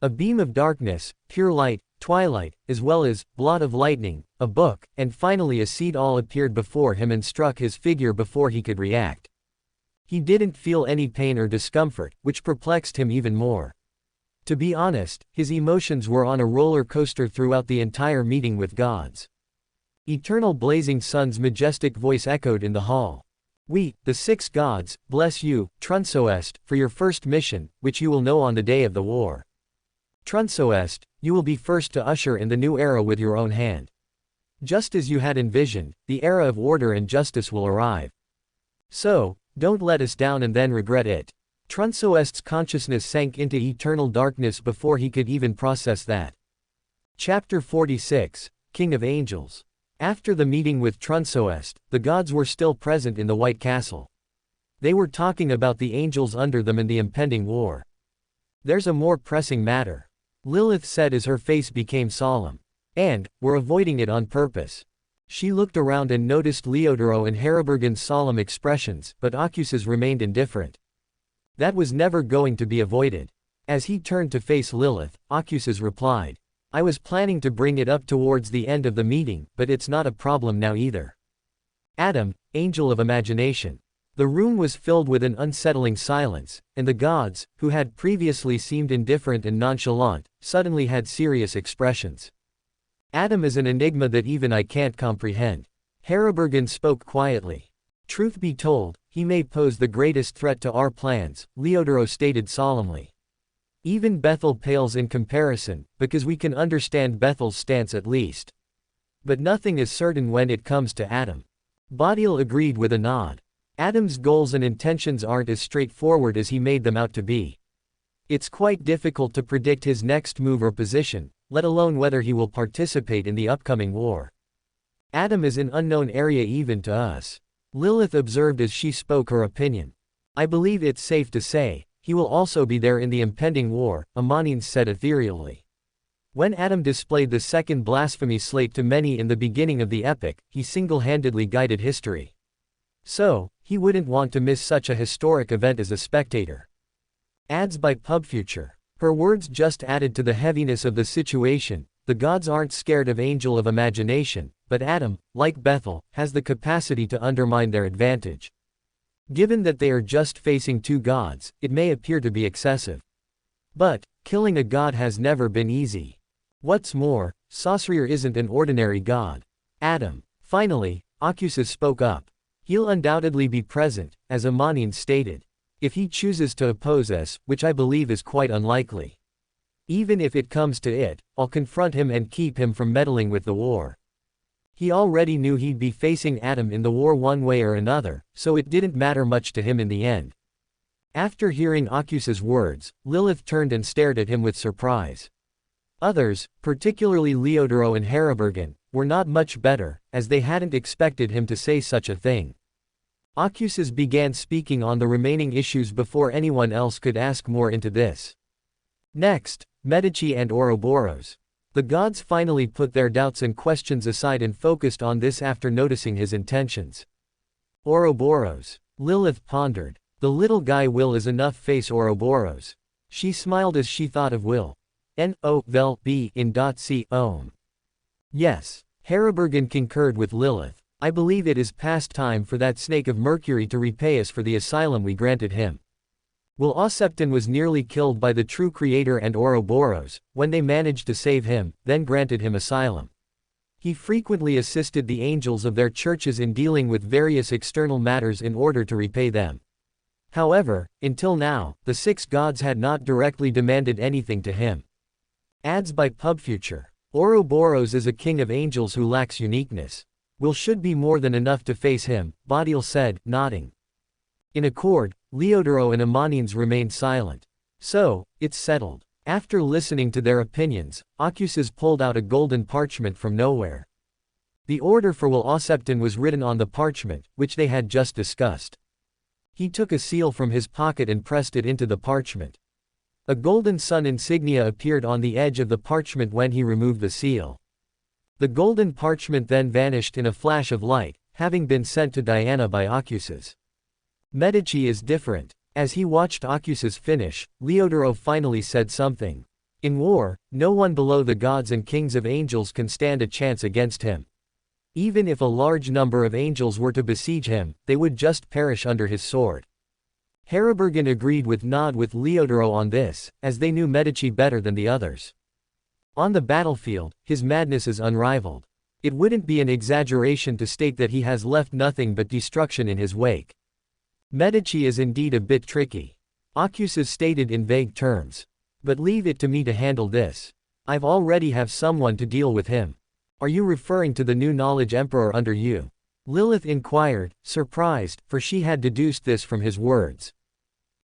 A beam of darkness, pure light, twilight, as well as blot of lightning, a book, and finally a seed all appeared before him and struck his figure before he could react. He didn't feel any pain or discomfort, which perplexed him even more. To be honest, his emotions were on a roller coaster throughout the entire meeting with gods. Eternal blazing sun's majestic voice echoed in the hall. We, the 6 gods, bless you, Trunsoest, for your first mission, which you will know on the day of the war. Trunsoest, you will be first to usher in the new era with your own hand. Just as you had envisioned, the era of order and justice will arrive. So, don't let us down and then regret it. Trunsoest's consciousness sank into eternal darkness before he could even process that. Chapter 46, King of Angels. After the meeting with Trunsoest, the gods were still present in the White Castle. They were talking about the angels under them and the impending war. There's a more pressing matter, Lilith said as her face became solemn. And, we're avoiding it on purpose. She looked around and noticed Leodoro and Heribergen's solemn expressions, but Ocuses remained indifferent. That was never going to be avoided. As he turned to face Lilith, Ocuses replied, I was planning to bring it up towards the end of the meeting, but it's not a problem now either. Adam, angel of imagination. The room was filled with an unsettling silence, and the gods, who had previously seemed indifferent and nonchalant, suddenly had serious expressions. Adam is an enigma that even I can't comprehend. Heribergen spoke quietly. Truth be told, he may pose the greatest threat to our plans, Leodoro stated solemnly. Even Bethel pales in comparison, because we can understand Bethel's stance at least. But nothing is certain when it comes to Adam. Bodial agreed with a nod. Adam's goals and intentions aren't as straightforward as he made them out to be. It's quite difficult to predict his next move or position, let alone whether he will participate in the upcoming war. Adam is an unknown area even to us. Lilith observed as she spoke her opinion. I believe it's safe to say, he will also be there in the impending war, Amonines said ethereally. When Adam displayed the second blasphemy slate to many in the beginning of the epic, he single-handedly guided history. So, he wouldn't want to miss such a historic event as a spectator. Adds by PubFuture. Her words just added to the heaviness of the situation. The gods aren't scared of angel of imagination, but Adam, like Bethel, has the capacity to undermine their advantage. Given that they are just facing 2 gods, it may appear to be excessive. But, killing a god has never been easy. What's more, Sosrir isn't an ordinary god. Adam. Finally, Ocuses spoke up. He'll undoubtedly be present, as Amonines stated. If he chooses to oppose us, which I believe is quite unlikely. Even if it comes to it, I'll confront him and keep him from meddling with the war. He already knew he'd be facing Adam in the war one way or another, so it didn't matter much to him in the end. After hearing Ocuses' words, Lilith turned and stared at him with surprise. Others, particularly Leodoro and Heribergen, were not much better, as they hadn't expected him to say such a thing. Ocuses began speaking on the remaining issues before anyone else could ask more into this. Next, Medici and Ouroboros. The gods finally put their doubts and questions aside and focused on this after noticing his intentions. Ouroboros. Lilith pondered. The little guy Will is enough face Ouroboros. She smiled as she thought of Will. N-O-vel-b in .c ohm. Yes. Heribergen concurred with Lilith. I believe it is past time for that snake of Mercury to repay us for the asylum we granted him. Will Osepton was nearly killed by the true creator and Ouroboros, when they managed to save him, then granted him asylum. He frequently assisted the angels of their churches in dealing with various external matters in order to repay them. However, until now, the 6 gods had not directly demanded anything to him. Ads by PubFuture. Ouroboros is a king of angels who lacks uniqueness. Will should be more than enough to face him, Badial said, nodding. In accord, Leodoro and Amanines remained silent. So, it's settled. After listening to their opinions, Ocuses pulled out a golden parchment from nowhere. The order for Will Osepton was written on the parchment, which they had just discussed. He took a seal from his pocket and pressed it into the parchment. A golden sun insignia appeared on the edge of the parchment when he removed the seal. The golden parchment then vanished in a flash of light, having been sent to Diana by Ocuses. Medici is different. As he watched Ocuses finish, Leodoro finally said something. In war, no one below the gods and kings of angels can stand a chance against him. Even if a large number of angels were to besiege him, they would just perish under his sword. Heribergen agreed with Leodoro on this, as they knew Medici better than the others. On the battlefield, his madness is unrivaled. It wouldn't be an exaggeration to state that he has left nothing but destruction in his wake. Medici is indeed a bit tricky. Ocuses stated in vague terms. But leave it to me to handle this. I've already have someone to deal with him. Are you referring to the new knowledge emperor under you? Lilith inquired, surprised, for she had deduced this from his words.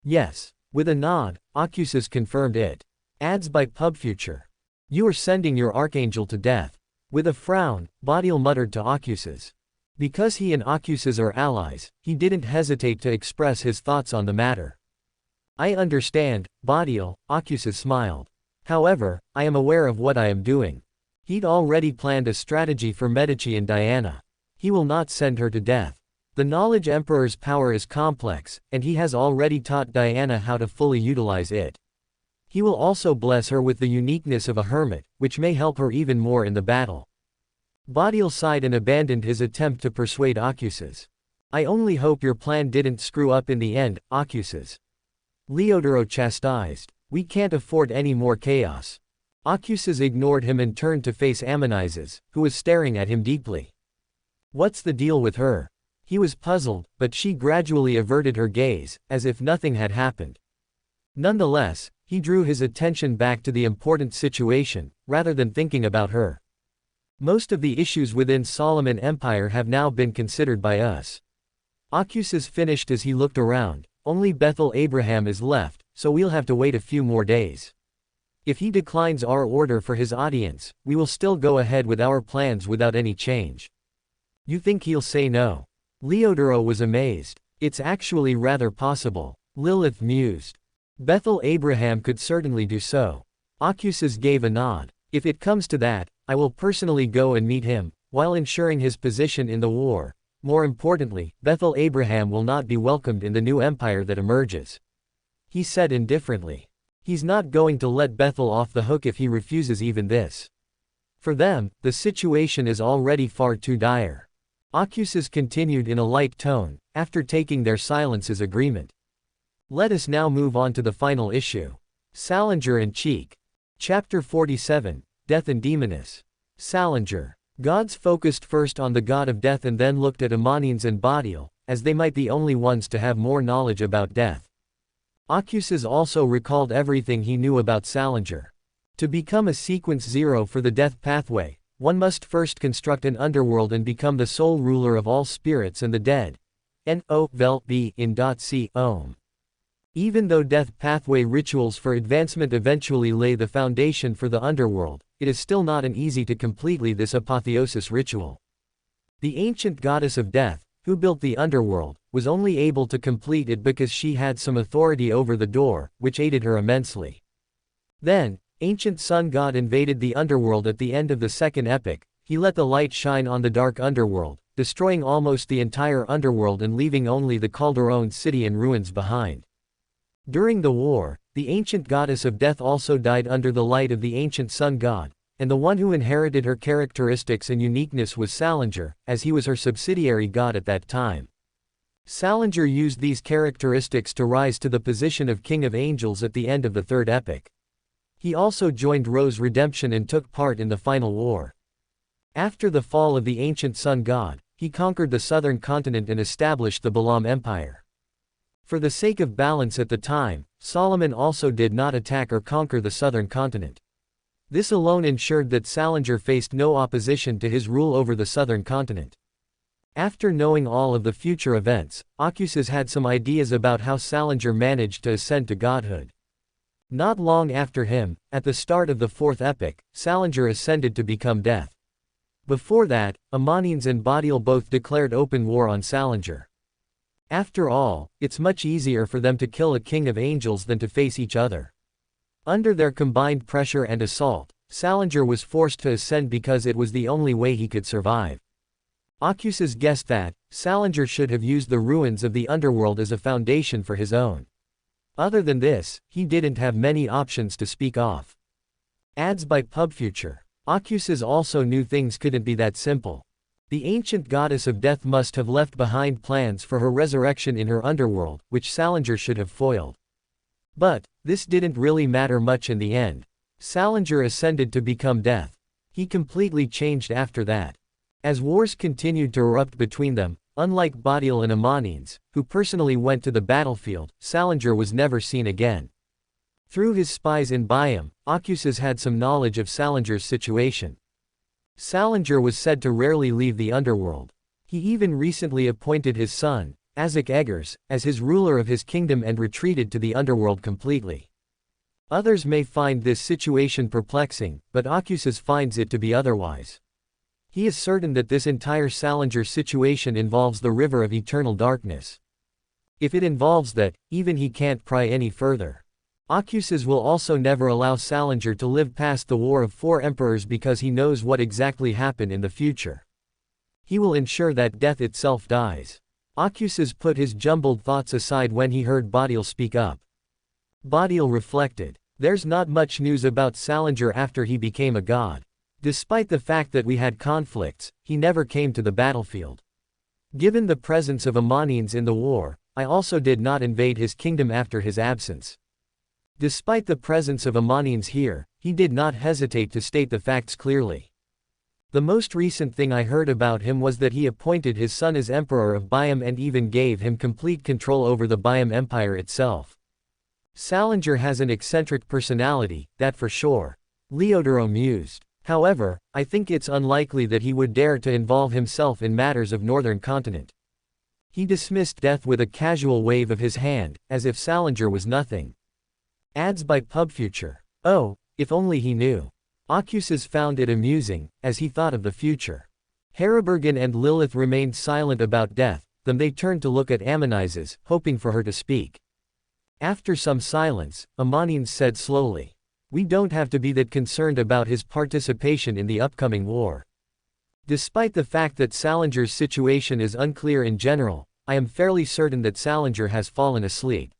Yes. With a nod, Ocuses confirmed it. Ads by PubFuture. You are sending your archangel to death. With a frown, Badial muttered to Ocuses. Because he and Ocuses are allies, he didn't hesitate to express his thoughts on the matter. I understand, Badial, Ocuses smiled. However, I am aware of what I am doing. He'd already planned a strategy for Medici and Diana. He will not send her to death. The Knowledge Emperor's power is complex, and he has already taught Diana how to fully utilize it. He will also bless her with the uniqueness of a hermit, which may help her even more in the battle. Badial sighed and abandoned his attempt to persuade Ocuses. I only hope your plan didn't screw up in the end, Ocuses. Leodoro chastised. We can't afford any more chaos. Ocuses ignored him and turned to face Amanizes, who was staring at him deeply. What's the deal with her? He was puzzled, but she gradually averted her gaze, as if nothing had happened. Nonetheless, he drew his attention back to the important situation, rather than thinking about her. Most of the issues within Solomon Empire have now been considered by us. Ocuses finished as he looked around. Only Bethel Abraham is left, so we'll have to wait a few more days. If he declines our order for his audience, we will still go ahead with our plans without any change. You think he'll say no? Leodoro was amazed. It's actually rather possible. Lilith mused. Bethel Abraham could certainly do so. Ocuses gave a nod. If it comes to that, I will personally go and meet him, while ensuring his position in the war. More importantly, Bethel Abraham will not be welcomed in the new empire that emerges. He said indifferently. He's not going to let Bethel off the hook if he refuses even this. For them, the situation is already far too dire. Ocuses continued in a light tone, after taking their silence as agreement. Let us now move on to the final issue. Salinger and Cheek. Chapter 47, Death and Demoness. Salinger. Gods focused first on the god of death and then looked at Amanines and Badial, as they might be only ones to have more knowledge about death. Ocuses also recalled everything he knew about Salinger. To become a sequence 0 for the death pathway, one must first construct an underworld and become the sole ruler of all spirits and the dead. N-O-V-E in .c. Ohm. Even though death pathway rituals for advancement eventually lay the foundation for the underworld, it is still not an easy to completely this apotheosis ritual. The ancient goddess of death, who built the underworld, was only able to complete it because she had some authority over the door, which aided her immensely. Then, ancient sun god invaded the underworld at the end of the second epoch. He let the light shine on the dark underworld, destroying almost the entire underworld and leaving only the Calderon city in ruins behind. During the war, the ancient goddess of death also died under the light of the ancient sun god, and the one who inherited her characteristics and uniqueness was Salinger, as he was her subsidiary god at that time. Salinger used these characteristics to rise to the position of King of Angels at the end of the third epoch. He also joined Rose Redemption and took part in the final war. After the fall of the ancient sun god, he conquered the southern continent and established the Lotm Empire. For the sake of balance at the time, Solomon also did not attack or conquer the southern continent. This alone ensured that Salinger faced no opposition to his rule over the southern continent. After knowing all of the future events, Ocuses had some ideas about how Salinger managed to ascend to godhood. Not long after him, at the start of the fourth epoch, Salinger ascended to become death. Before that, Amonines and Bodial both declared open war on Salinger. After all, it's much easier for them to kill a king of angels than to face each other. Under their combined pressure and assault, Salinger was forced to ascend because it was the only way he could survive. Ocuses guessed that Salinger should have used the ruins of the underworld as a foundation for his own. Other than this, he didn't have many options to speak of. Ads by PubFuture. Ocuses also knew things couldn't be that simple. The ancient goddess of death must have left behind plans for her resurrection in her underworld, which Salinger should have foiled. But this didn't really matter much in the end. Salinger ascended to become death. He completely changed after that. As wars continued to erupt between them, unlike Bodial and Amonines, who personally went to the battlefield, Salinger was never seen again. Through his spies in Biam, Ocuses had some knowledge of Salinger's situation. Salinger was said to rarely leave the underworld. He even recently appointed his son, Azek Eggers, as his ruler of his kingdom and retreated to the underworld completely. Others may find this situation perplexing, but Ocuses finds it to be otherwise. He is certain that this entire Salinger situation involves the river of eternal darkness. If it involves that, even he can't pry any further. Ocuses will also never allow Salinger to live past the War of Four Emperors because he knows what exactly happened in the future. He will ensure that death itself dies. Ocuses put his jumbled thoughts aside when he heard Bodial speak up. Bodial reflected. There's not much news about Salinger after he became a god. Despite the fact that we had conflicts, he never came to the battlefield. Given the presence of Amonines in the war, I also did not invade his kingdom after his absence. Despite the presence of Amonines here, he did not hesitate to state the facts clearly. The most recent thing I heard about him was that he appointed his son as emperor of Biam and even gave him complete control over the Biam Empire itself. Salinger has an eccentric personality, that for sure. Leodoro mused. However, I think it's unlikely that he would dare to involve himself in matters of northern continent. He dismissed death with a casual wave of his hand, as if Salinger was nothing. Ads by PubFuture. Oh, if only he knew. Ocuses found it amusing, as he thought of the future. Heribergen and Lilith remained silent about death, then they turned to look at Amonizes, hoping for her to speak. After some silence, Amonines said slowly, "We don't have to be that concerned about his participation in the upcoming war. Despite the fact that Salinger's situation is unclear in general, I am fairly certain that Salinger has fallen asleep."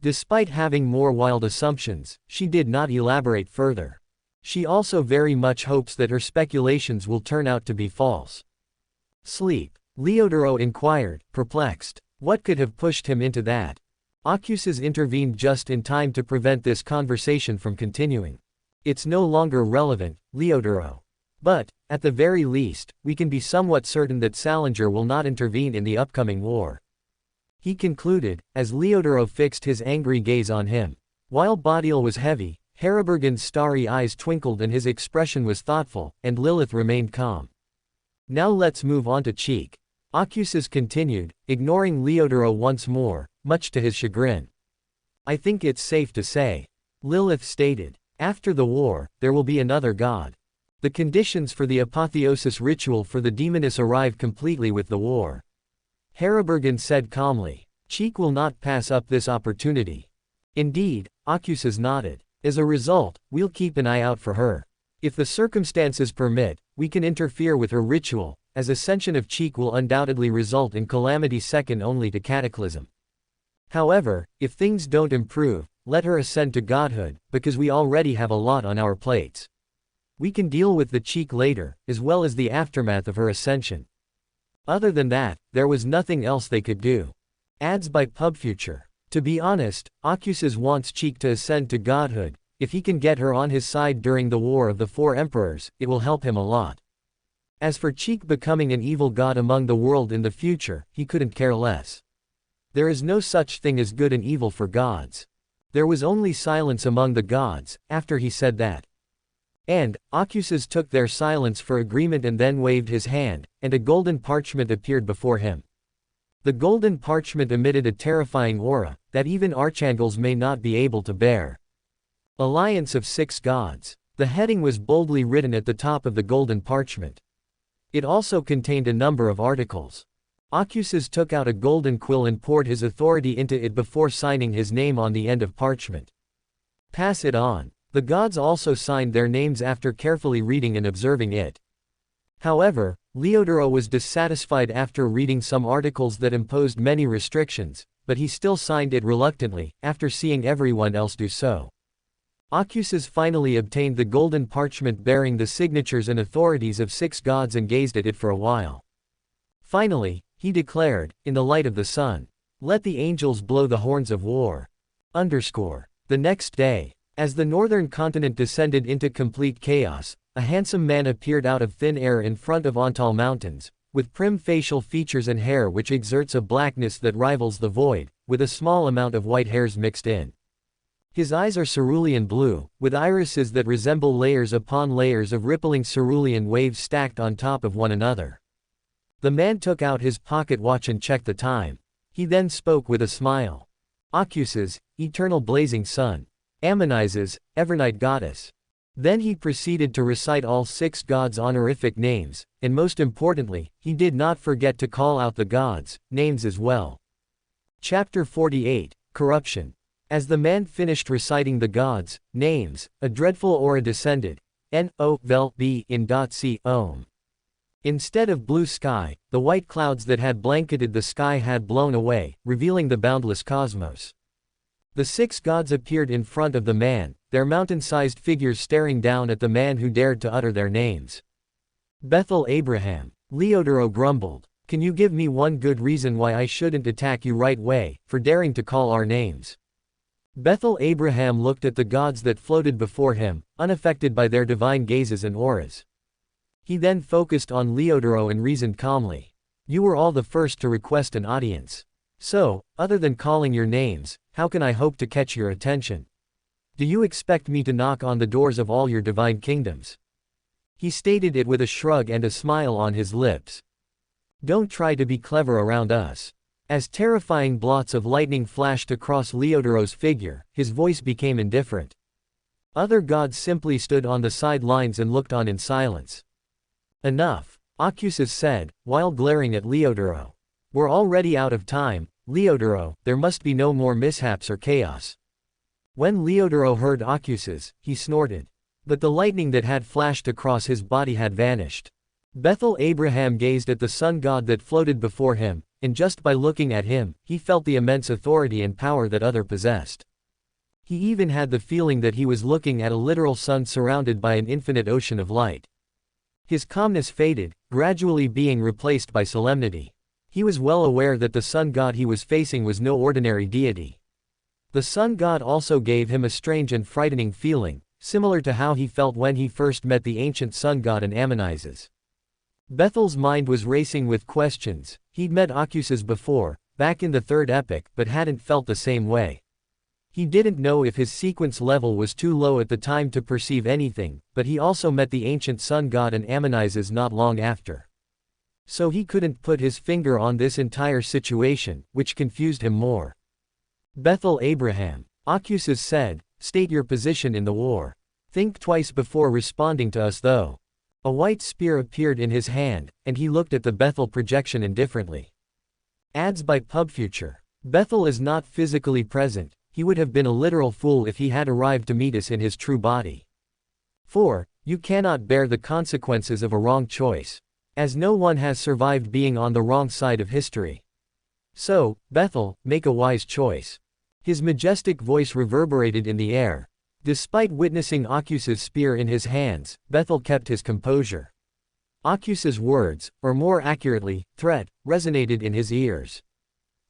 Despite having more wild assumptions, she did not elaborate further. She also very much hopes that her speculations will turn out to be false. Sleep? Leodoro inquired, perplexed. What could have pushed him into that? Ocuses intervened just in time to prevent this conversation from continuing. It's no longer relevant, Leodoro. But, at the very least, we can be somewhat certain that Salinger will not intervene in the upcoming war. He concluded, as Leodoro fixed his angry gaze on him. While Bodial was heavy, Heribergen's starry eyes twinkled and his expression was thoughtful, and Lilith remained calm. Now let's move on to Cheek. Ocuses continued, ignoring Leodoro once more, much to his chagrin. I think it's safe to say. Lilith stated. After the war, there will be another god. The conditions for the apotheosis ritual for the demoness arrive completely with the war. Heribergen said calmly. Cheek will not pass up this opportunity. Indeed, Ocuses nodded. As a result, we'll keep an eye out for her. If the circumstances permit, we can interfere with her ritual, as ascension of Cheek will undoubtedly result in calamity second only to cataclysm. However, if things don't improve, let her ascend to godhood, because we already have a lot on our plates. We can deal with the Cheek later, as well as the aftermath of her ascension. Other than that, there was nothing else they could do. Ads by PubFuture. To be honest, Ocuses wants Cheek to ascend to godhood. If he can get her on his side during the War of the Four Emperors, it will help him a lot. As for Cheek becoming an evil god among the world in the future, he couldn't care less. There is no such thing as good and evil for gods. There was only silence among the gods, after he said that. And, Ocuses took their silence for agreement and then waved his hand, and a golden parchment appeared before him. The golden parchment emitted a terrifying aura, that even archangels may not be able to bear. Alliance of 6 gods. The heading was boldly written at the top of the golden parchment. It also contained a number of articles. Ocuses took out a golden quill and poured his authority into it before signing his name on the end of parchment. Pass it on. The gods also signed their names after carefully reading and observing it. However, Leodoro was dissatisfied after reading some articles that imposed many restrictions, but he still signed it reluctantly, after seeing everyone else do so. Ocuses finally obtained the golden parchment bearing the signatures and authorities of 6 gods and gazed at it for a while. Finally, he declared, in the light of the sun, "Let the angels blow the horns of war." The next day, as the northern continent descended into complete chaos, a handsome man appeared out of thin air in front of Ontal Mountains, with prim facial features and hair which exerts a blackness that rivals the void, with a small amount of white hairs mixed in. His eyes are cerulean blue, with irises that resemble layers upon layers of rippling cerulean waves stacked on top of one another. The man took out his pocket watch and checked the time. He then spoke with a smile. "Ocuses, eternal blazing sun. Ammonizes, evernight goddess." Then he proceeded to recite all 6 gods' honorific names, and most importantly, he did not forget to call out the gods' names as well. Chapter 48, Corruption. As the man finished reciting the gods' names, a dreadful aura descended. N-O-V-E in .c Om. Instead of blue sky, the white clouds that had blanketed the sky had blown away, revealing the boundless cosmos. The 6 gods appeared in front of the man, their mountain-sized figures staring down at the man who dared to utter their names. "Bethel Abraham," Leodoro grumbled. "Can you give me one good reason why I shouldn't attack you right away, for daring to call our names?" Bethel Abraham looked at the gods that floated before him, unaffected by their divine gazes and auras. He then focused on Leodoro and reasoned calmly. "You were all the first to request an audience. So, other than calling your names, how can I hope to catch your attention? Do you expect me to knock on the doors of all your divine kingdoms?" He stated it with a shrug and a smile on his lips. "Don't try to be clever around us." As terrifying blots of lightning flashed across Leodoro's figure, his voice became indifferent. Other gods simply stood on the sidelines and looked on in silence. "Enough," Ocuses said, while glaring at Leodoro. "We're already out of time, Leodoro, there must be no more mishaps or chaos." When Leodoro heard Ocuses, he snorted. But the lightning that had flashed across his body had vanished. Bethel Abraham gazed at the sun god that floated before him, and just by looking at him, he felt the immense authority and power that other possessed. He even had the feeling that he was looking at a literal sun surrounded by an infinite ocean of light. His calmness faded, gradually being replaced by solemnity. He was well aware that the sun god he was facing was no ordinary deity. The sun god also gave him a strange and frightening feeling, similar to how he felt when he first met the ancient sun god in Ammonizes. Bethel's mind was racing with questions. He'd met Ocuses before, back in the 3rd epoch, but hadn't felt the same way. He didn't know if his sequence level was too low at the time to perceive anything, but he also met the ancient sun god in Ammonizes not long after. So he couldn't put his finger on this entire situation, which confused him more. "Bethel Abraham," Ocuses said, "state your position in the war. Think twice before responding to us though." A white spear appeared in his hand, and he looked at the Bethel projection indifferently. Ads by PubFuture. Bethel is not physically present. He would have been a literal fool if he had arrived to meet us in his true body. 4. You cannot bear the consequences of a wrong choice. As no one has survived being on the wrong side of history. So, Bethel, make a wise choice. His majestic voice reverberated in the air. Despite witnessing Ocuses' spear in his hands, Bethel kept his composure. Ocuses' words, or more accurately, threat, resonated in his ears.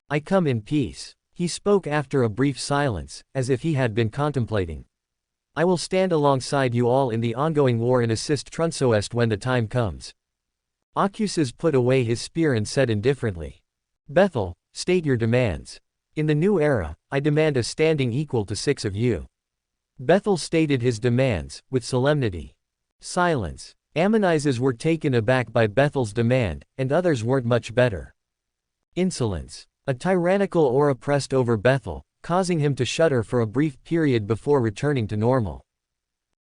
"I come in peace." He spoke after a brief silence, as if he had been contemplating. "I will stand alongside you all in the ongoing war and assist Trunsoest when the time comes. Ocuses put away his spear and said indifferently. Bethel, state your demands. In the new era, I demand a standing equal to 6 of you. Bethel stated his demands, with solemnity. Silence. Ammonizes were taken aback by Bethel's demand, and others weren't much better. Insolence. A tyrannical aura pressed over Bethel, causing him to shudder for a brief period before returning to normal.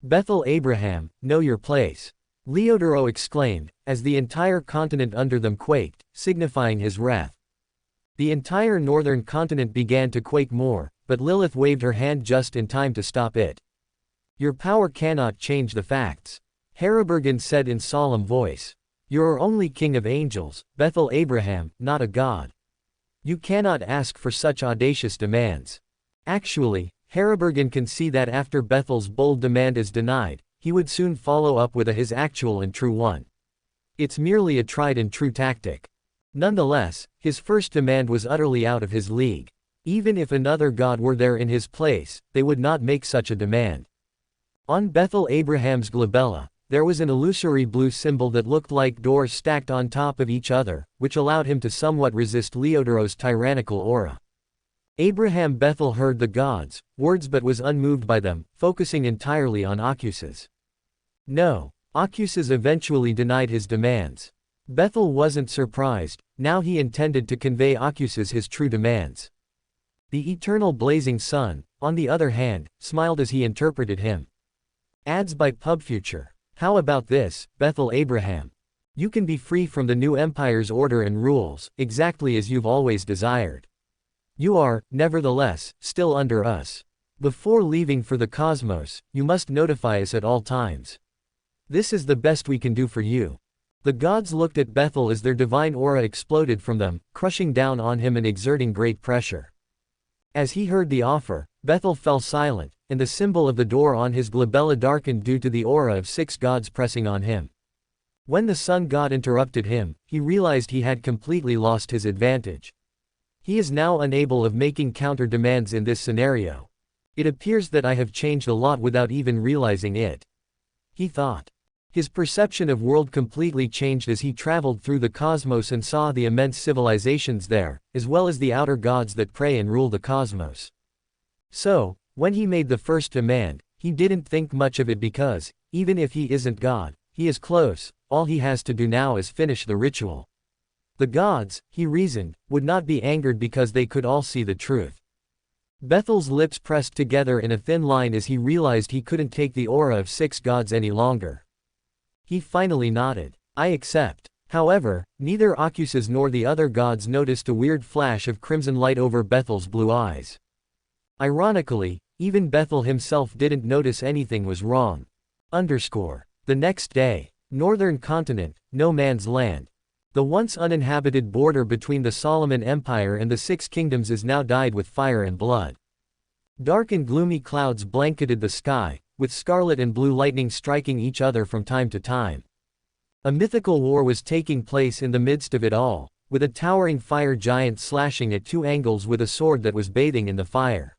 Bethel Abraham, know your place. Leodoro exclaimed, as the entire continent under them quaked, signifying his wrath. The entire northern continent began to quake more, but Lilith waved her hand just in time to stop it. Your power cannot change the facts. Harribergen said in solemn voice. You're only king of angels, Bethel Abraham, not a god. You cannot ask for such audacious demands. Actually, Harribergen can see that after Bethel's bold demand is denied, he would soon follow up with his actual and true one. It's merely a tried and true tactic. Nonetheless, his first demand was utterly out of his league. Even if another god were there in his place, they would not make such a demand. On Bethel Abraham's glabella, there was an illusory blue symbol that looked like doors stacked on top of each other, which allowed him to somewhat resist Leodoro's tyrannical aura. Abraham Bethel heard the gods' words but was unmoved by them, focusing entirely on Ocuses. No, Ocuses eventually denied his demands. Bethel wasn't surprised, now he intended to convey Ocuses his true demands. The eternal blazing sun, on the other hand, smiled as he interpreted him. Ads by PubFuture. How about this, Bethel Abraham? You can be free from the new empire's order and rules, exactly as you've always desired. You are, nevertheless, still under us. Before leaving for the cosmos, you must notify us at all times. This is the best we can do for you. The gods looked at Bethel as their divine aura exploded from them, crushing down on him and exerting great pressure. As he heard the offer, Bethel fell silent, and the symbol of the door on his glabella darkened due to the aura of 6 gods pressing on him. When the sun god interrupted him, he realized he had completely lost his advantage. He is now unable of making counter demands in this scenario. It appears that I have changed a lot without even realizing it. He thought. His perception of world completely changed as he traveled through the cosmos and saw the immense civilizations there, as well as the outer gods that pray and rule the cosmos. So, when he made the first demand, he didn't think much of it because, even if he isn't God, he is close, all he has to do now is finish the ritual. The gods, he reasoned, would not be angered because they could all see the truth. Bethel's lips pressed together in a thin line as he realized he couldn't take the aura of 6 gods any longer. He finally nodded. I accept. However, neither Ocuses nor the other gods noticed a weird flash of crimson light over Bethel's blue eyes. Ironically, even Bethel himself didn't notice anything was wrong. The next day. Northern continent, no man's land. The once uninhabited border between the Solomon Empire and the 6 kingdoms is now dyed with fire and blood. Dark and gloomy clouds blanketed the sky, with scarlet and blue lightning striking each other from time to time. A mythical war was taking place in the midst of it all, with a towering fire giant slashing at 2 angles with a sword that was bathing in the fire.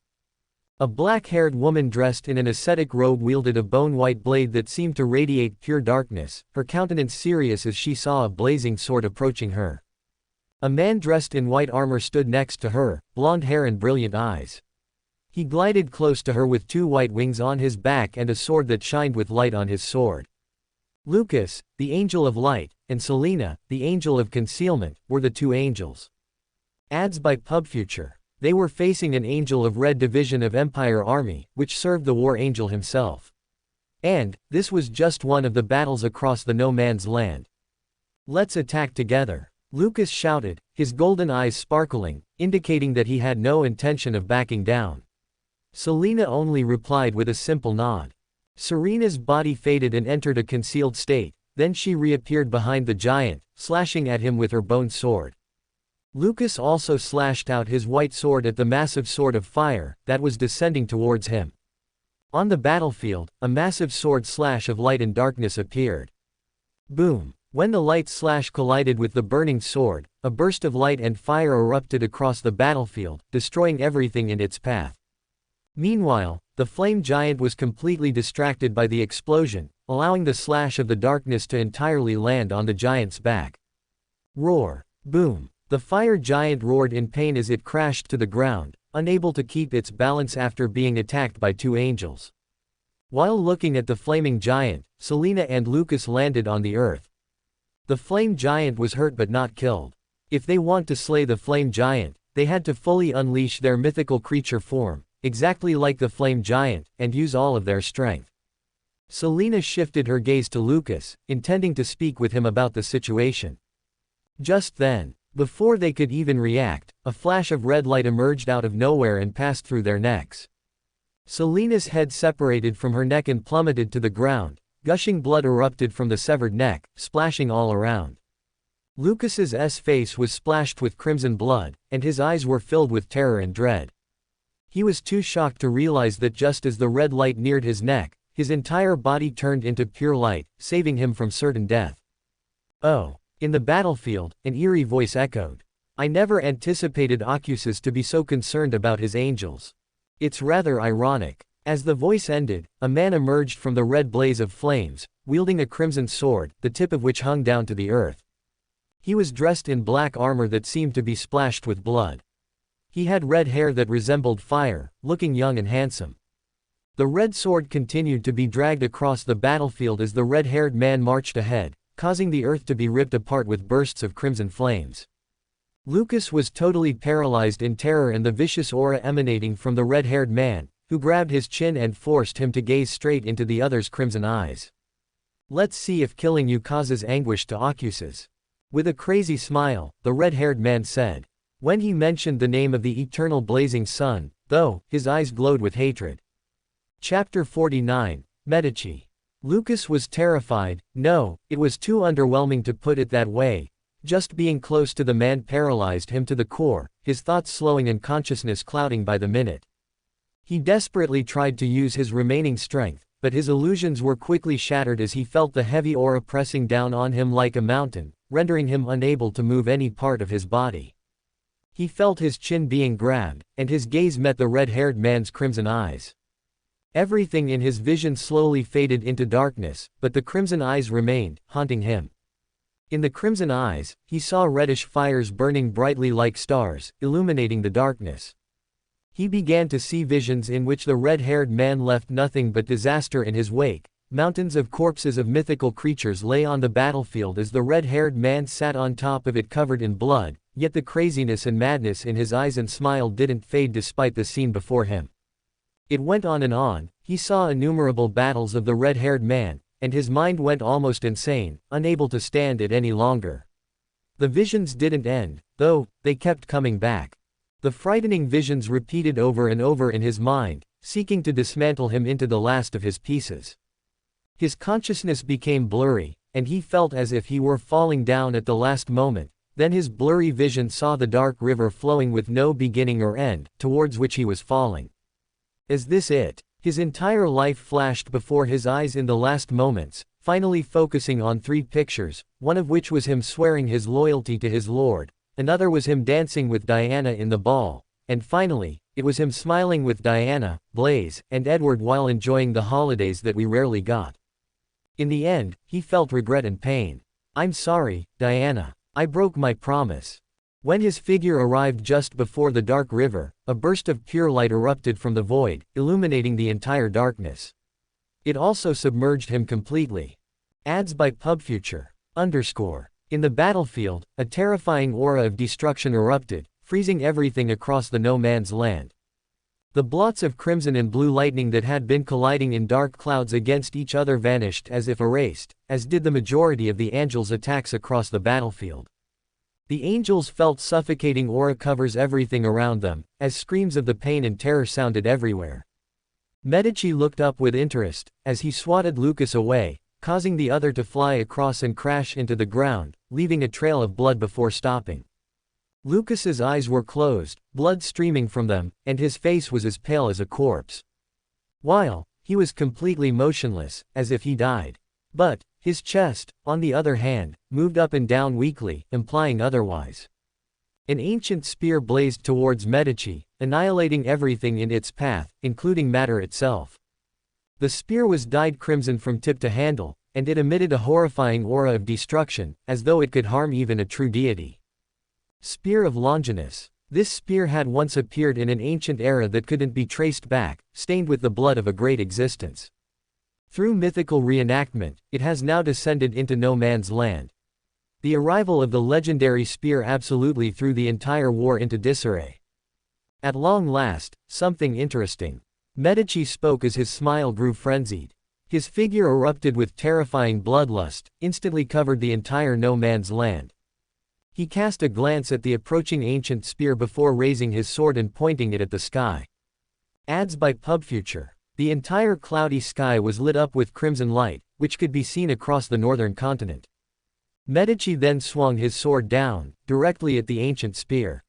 A black-haired woman dressed in an ascetic robe wielded a bone-white blade that seemed to radiate pure darkness, her countenance serious as she saw a blazing sword approaching her. A man dressed in white armor stood next to her, blonde hair and brilliant eyes. He glided close to her with 2 white wings on his back and a sword that shined with light on his sword. Lucas, the angel of light, and Selena, the angel of concealment, were the 2 angels. Ads by PubFuture. They were facing an angel of Red Division of Empire Army, which served the War Angel himself. And, this was just one of the battles across the no man's land. Let's attack together. Lucas shouted, his golden eyes sparkling, indicating that he had no intention of backing down. Selena only replied with a simple nod. Serena's body faded and entered a concealed state, then she reappeared behind the giant, slashing at him with her bone sword. Lucas also slashed out his white sword at the massive sword of fire that was descending towards him. On the battlefield, a massive sword slash of light and darkness appeared. Boom! When the light slash collided with the burning sword, a burst of light and fire erupted across the battlefield, destroying everything in its path. Meanwhile, the flame giant was completely distracted by the explosion, allowing the slash of the darkness to entirely land on the giant's back. Roar! Boom! The fire giant roared in pain as it crashed to the ground, unable to keep its balance after being attacked by two angels. While looking at the flaming giant, Selena and Lucas landed on the earth. The flame giant was hurt but not killed. If they want to slay the flame giant, they had to fully unleash their mythical creature form, exactly like the flame giant, and use all of their strength. Selena shifted her gaze to Lucas, intending to speak with him about the situation. Just then, before they could even react, a flash of red light emerged out of nowhere and passed through their necks. Selena's head separated from her neck and plummeted to the ground. Gushing blood erupted from the severed neck, splashing all around. Lucas's face was splashed with crimson blood, and his eyes were filled with terror and dread. He was too shocked to realize that just as the red light neared his neck, his entire body turned into pure light, saving him from certain death. "Oh!" In the battlefield, an eerie voice echoed. "I never anticipated Ocuses to be so concerned about his angels. It's rather ironic." As the voice ended, a man emerged from the red blaze of flames, wielding a crimson sword, the tip of which hung down to the earth. He was dressed in black armor that seemed to be splashed with blood. He had red hair that resembled fire, looking young and handsome. The red sword continued to be dragged across the battlefield as the red-haired man marched ahead, causing the earth to be ripped apart with bursts of crimson flames. Lucas was totally paralyzed in terror and the vicious aura emanating from the red-haired man, who grabbed his chin and forced him to gaze straight into the other's crimson eyes. "Let's see if killing you causes anguish to Ocuses." With a crazy smile, the red-haired man said. When he mentioned the name of the eternal blazing sun, though, his eyes glowed with hatred. Chapter 49, Medici. Lucas was terrified. No, it was too underwhelming to put it that way. Just being close to the man paralyzed him to the core, his thoughts slowing and consciousness clouding by the minute. He desperately tried to use his remaining strength, but his illusions were quickly shattered as he felt the heavy aura pressing down on him like a mountain, rendering him unable to move any part of his body. He felt his chin being grabbed, and his gaze met the red-haired man's crimson eyes. Everything in his vision slowly faded into darkness, but the crimson eyes remained, haunting him. In the crimson eyes, he saw reddish fires burning brightly like stars, illuminating the darkness. He began to see visions in which the red-haired man left nothing but disaster in his wake. Mountains of corpses of mythical creatures lay on the battlefield as the red-haired man sat on top of it covered in blood, yet the craziness and madness in his eyes and smile didn't fade despite the scene before him. It went on, he saw innumerable battles of the red-haired man, and his mind went almost insane, unable to stand it any longer. The visions didn't end, though, they kept coming back. The frightening visions repeated over and over in his mind, seeking to dismantle him into the last of his pieces. His consciousness became blurry, and he felt as if he were falling down at the last moment. Then his blurry vision saw the dark river flowing with no beginning or end, towards which he was falling. Is this it? His entire life flashed before his eyes in the last moments, finally focusing on 3 pictures, one of which was him swearing his loyalty to his lord. Another was him dancing with Diana in the ball, and finally, it was him smiling with Diana, Blaze, and Edward while enjoying the holidays that we rarely got. In the end, he felt regret and pain. "I'm sorry, Diana. I broke my promise." When his figure arrived just before the dark river, a burst of pure light erupted from the void, illuminating the entire darkness. It also submerged him completely. Ads by PubFuture. In the battlefield, a terrifying aura of destruction erupted, freezing everything across the no man's land. The blots of crimson and blue lightning that had been colliding in dark clouds against each other vanished as if erased, as did the majority of the angels' attacks across the battlefield. The angels felt suffocating aura covers everything around them, as screams of the pain and terror sounded everywhere. Medici looked up with interest, as he swatted Lucas away, causing the other to fly across and crash into the ground, leaving a trail of blood before stopping. Lucas's eyes were closed, blood streaming from them, and his face was as pale as a corpse. While he was completely motionless, as if he died. But his chest, on the other hand, moved up and down weakly, implying otherwise. An ancient spear blazed towards Medici, annihilating everything in its path, including matter itself. The spear was dyed crimson from tip to handle, and it emitted a horrifying aura of destruction, as though it could harm even a true deity. Spear of Longinus. This spear had once appeared in an ancient era that couldn't be traced back, stained with the blood of a great existence. Through mythical reenactment, it has now descended into no man's land. The arrival of the legendary spear absolutely threw the entire war into disarray. At long last, something interesting. Medici spoke as his smile grew frenzied. His figure erupted with terrifying bloodlust, instantly covered the entire no man's land. He cast a glance at the approaching ancient spear before raising his sword and pointing it at the sky. Ads by Pubfuture. The entire cloudy sky was lit up with crimson light, which could be seen across the northern continent. Medici then swung his sword down, directly at the ancient spear.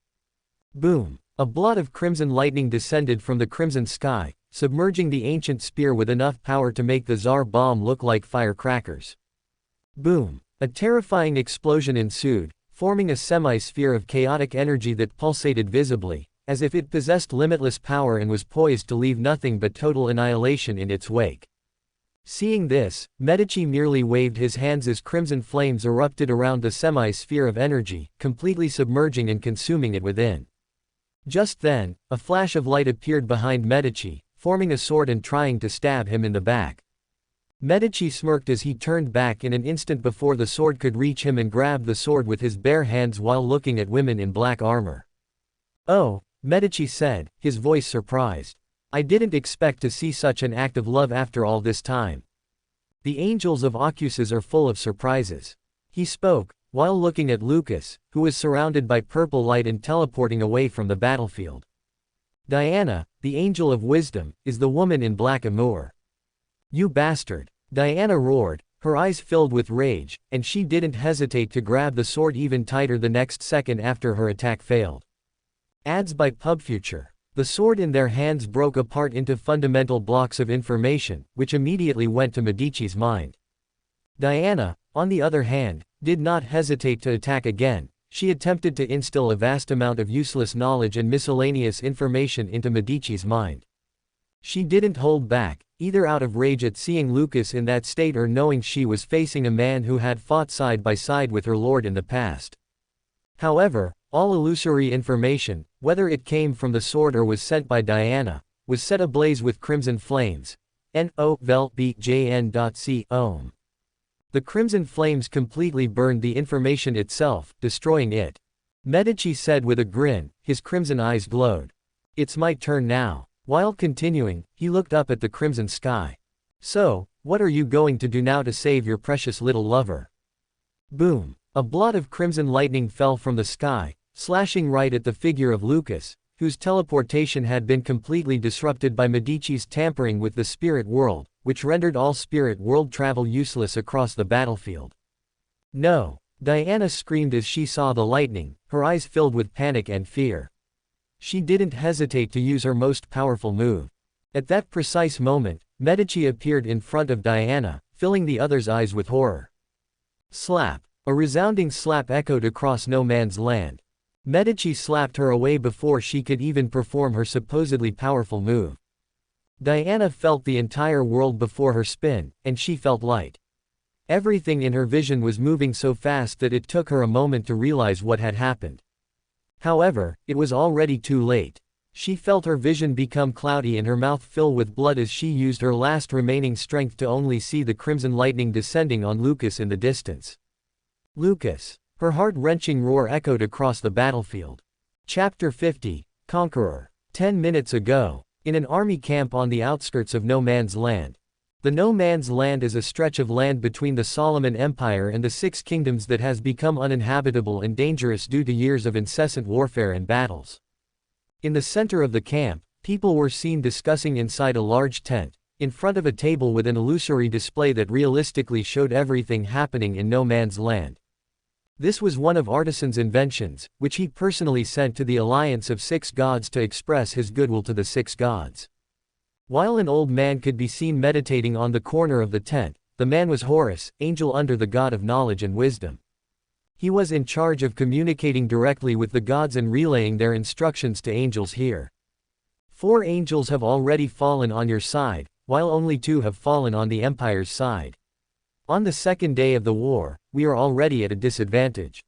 Boom! A blot of crimson lightning descended from the crimson sky, submerging the ancient spear with enough power to make the Tsar bomb look like firecrackers. Boom! A terrifying explosion ensued, forming a semi-sphere of chaotic energy that pulsated visibly, as if it possessed limitless power and was poised to leave nothing but total annihilation in its wake. Seeing this, Medici merely waved his hands as crimson flames erupted around the semi-sphere of energy, completely submerging and consuming it within. Just then, a flash of light appeared behind Medici, forming a sword and trying to stab him in the back. Medici smirked as he turned back in an instant before the sword could reach him and grabbed the sword with his bare hands while looking at women in black armor. "Oh," Medici said, his voice surprised. "I didn't expect to see such an act of love after all this time. The angels of Ocuses are full of surprises." He spoke, while looking at Lucas, who was surrounded by purple light and teleporting away from the battlefield. "Diana, the angel of wisdom, is the woman in black amour." "You bastard!" Diana roared, her eyes filled with rage, and she didn't hesitate to grab the sword even tighter the next second after her attack failed. Ads by Pubfuture. The sword in their hands broke apart into fundamental blocks of information, which immediately went to Medici's mind. Diana, on the other hand, did not hesitate to attack again. She attempted to instill a vast amount of useless knowledge and miscellaneous information into Medici's mind. She didn't hold back, either out of rage at seeing Lucas in that state or knowing she was facing a man who had fought side by side with her lord in the past. However, all illusory information, whether it came from the sword or was sent by Diana, was set ablaze with crimson flames. NOVELBJN.C. Ohm. The crimson flames completely burned the information itself, destroying it. Medici said with a grin, his crimson eyes glowed. "It's my turn now." While continuing, he looked up at the crimson sky. "So, what are you going to do now to save your precious little lover?" Boom! A blot of crimson lightning fell from the sky, slashing right at the figure of Lucas, whose teleportation had been completely disrupted by Medici's tampering with the spirit world, which rendered all spirit world travel useless across the battlefield. "No!" Diana screamed as she saw the lightning, her eyes filled with panic and fear. She didn't hesitate to use her most powerful move. At that precise moment, Medici appeared in front of Diana, filling the other's eyes with horror. Slap! A resounding slap echoed across no man's land. Medici slapped her away before she could even perform her supposedly powerful move. Diana felt the entire world before her spin, and she felt light. Everything in her vision was moving so fast that it took her a moment to realize what had happened. However, it was already too late. She felt her vision become cloudy and her mouth fill with blood as she used her last remaining strength to only see the crimson lightning descending on Lucas in the distance. "Lucas!" Her heart-wrenching roar echoed across the battlefield. Chapter 50, Conqueror. 10 minutes ago. In an army camp on the outskirts of No Man's Land. The No Man's Land is a stretch of land between the Solomon Empire and the Six Kingdoms that has become uninhabitable and dangerous due to years of incessant warfare and battles. In the center of the camp, people were seen discussing inside a large tent, in front of a table with an illusory display that realistically showed everything happening in No Man's Land. This was one of Artisan's inventions, which he personally sent to the Alliance of Six Gods to express his goodwill to the Six Gods. While an old man could be seen meditating on the corner of the tent, the man was Horus, angel under the god of knowledge and wisdom. He was in charge of communicating directly with the gods and relaying their instructions to angels here. 4 angels have already fallen on your side, while only 2 have fallen on the Empire's side. On the second day of the war, we are already at a disadvantage.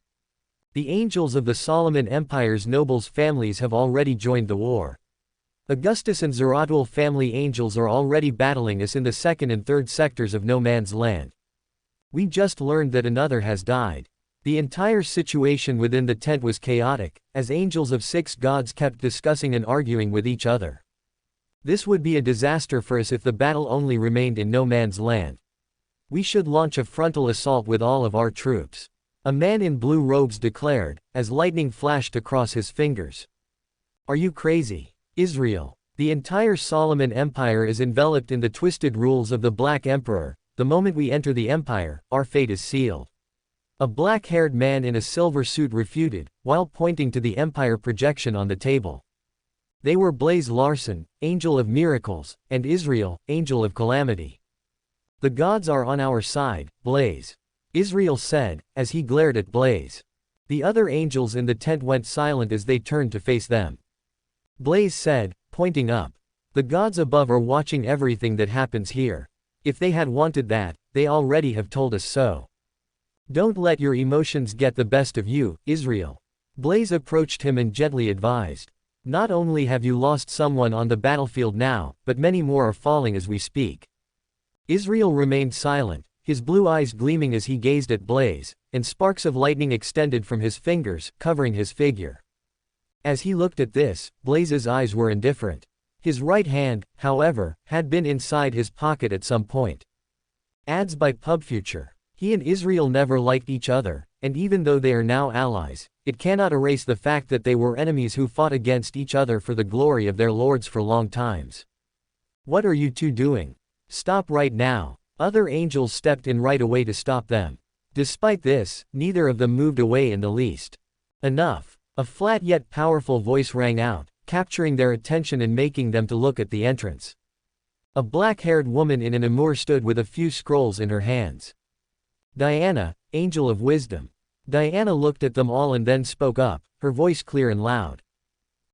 The angels of the Solomon Empire's nobles' families have already joined the war. Augustus and Zeratul family angels are already battling us in the 2nd and 3rd sectors of no man's land. We just learned that another has died. The entire situation within the tent was chaotic, as angels of 6 gods kept discussing and arguing with each other. This would be a disaster for us if the battle only remained in no man's land. We should launch a frontal assault with all of our troops. A man in blue robes declared, as lightning flashed across his fingers. Are you crazy, Israel? The entire Solomon Empire is enveloped in the twisted rules of the Black Emperor. The moment we enter the Empire, our fate is sealed. A black-haired man in a silver suit refuted, while pointing to the Empire projection on the table. They were Blaze Larson, Angel of Miracles, and Israel, Angel of Calamity. The gods are on our side, Blaze. Israel said, as he glared at Blaze. The other angels in the tent went silent as they turned to face them. Blaze said, pointing up. The gods above are watching everything that happens here. If they had wanted that, they already have told us so. Don't let your emotions get the best of you, Israel. Blaze approached him and gently advised. Not only have you lost someone on the battlefield now, but many more are falling as we speak. Israel remained silent, his blue eyes gleaming as he gazed at Blaze, and sparks of lightning extended from his fingers, covering his figure. As he looked at this, Blaze's eyes were indifferent. His right hand, however, had been inside his pocket at some point. Ads by PubFuture. He and Israel never liked each other, and even though they are now allies, it cannot erase the fact that they were enemies who fought against each other for the glory of their lords for long times. What are you two doing? Stop right now. Other angels stepped in right away to stop them. Despite this, neither of them moved away in the least. Enough. A flat yet powerful voice rang out, capturing their attention and making them to look at the entrance. A black-haired woman in an armor stood with a few scrolls in her hands. Diana, Angel of Wisdom. Diana looked at them all and then spoke up, her voice clear and loud.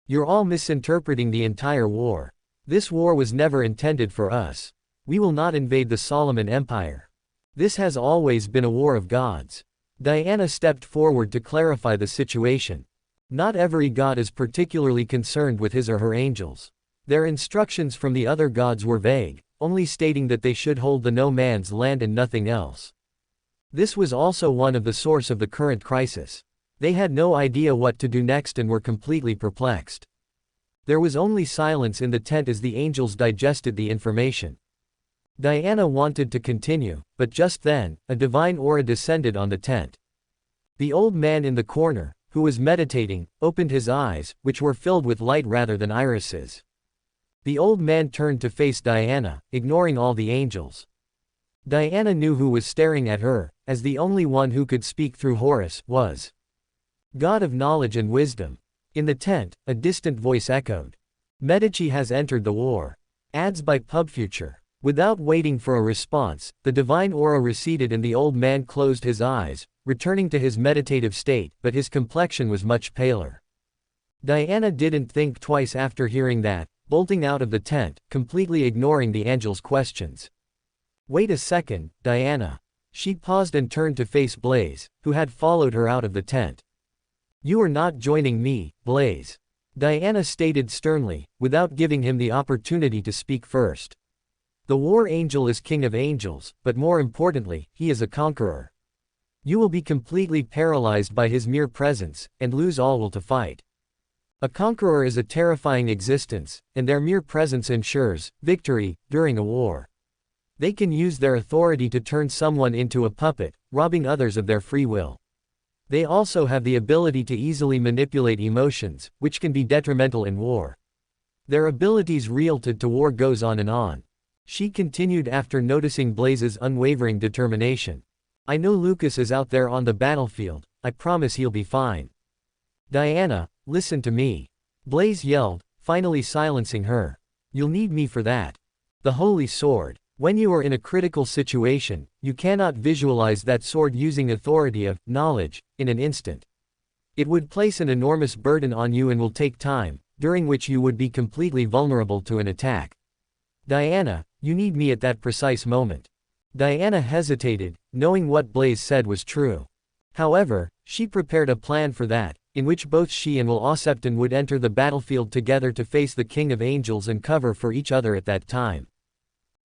You're all misinterpreting the entire war. This war was never intended for us. We will not invade the Solomon Empire. This has always been a war of gods. Diana stepped forward to clarify the situation. Not every god is particularly concerned with his or her angels. Their instructions from the other gods were vague, only stating that they should hold the no man's land and nothing else. This was also one of the source of the current crisis. They had no idea what to do next and were completely perplexed. There was only silence in the tent as the angels digested the information. Diana wanted to continue, but just then, a divine aura descended on the tent. The old man in the corner, who was meditating, opened his eyes, which were filled with light rather than irises. The old man turned to face Diana, ignoring all the angels. Diana knew who was staring at her, as the only one who could speak through Horus was God of knowledge and wisdom. In the tent, a distant voice echoed. Medici has entered the war. Ads by PubFuture. Without waiting for a response, the divine aura receded and the old man closed his eyes, returning to his meditative state, but his complexion was much paler. Diana didn't think twice after hearing that, bolting out of the tent, completely ignoring the angel's questions. Wait a second, Diana. She paused and turned to face Blaze, who had followed her out of the tent. You are not joining me, Blaze. Diana stated sternly, without giving him the opportunity to speak first. The war angel is king of angels, but more importantly, he is a conqueror. You will be completely paralyzed by his mere presence, and lose all will to fight. A conqueror is a terrifying existence, and their mere presence ensures victory during a war. They can use their authority to turn someone into a puppet, robbing others of their free will. They also have the ability to easily manipulate emotions, which can be detrimental in war. Their abilities related to war goes on and on. She continued after noticing Blaze's unwavering determination. I know Lucas is out there on the battlefield, I promise he'll be fine. Diana, listen to me. Blaze yelled, finally silencing her. You'll need me for that. The holy sword. When you are in a critical situation, you cannot visualize that sword using authority of knowledge in an instant. It would place an enormous burden on you and will take time, during which you would be completely vulnerable to an attack. Diana, You need me at that precise moment. Diana hesitated, knowing what Blaze said was true. However, she prepared a plan for that, in which both she and Will Osepton would enter the battlefield together to face the King of Angels and cover for each other at that time.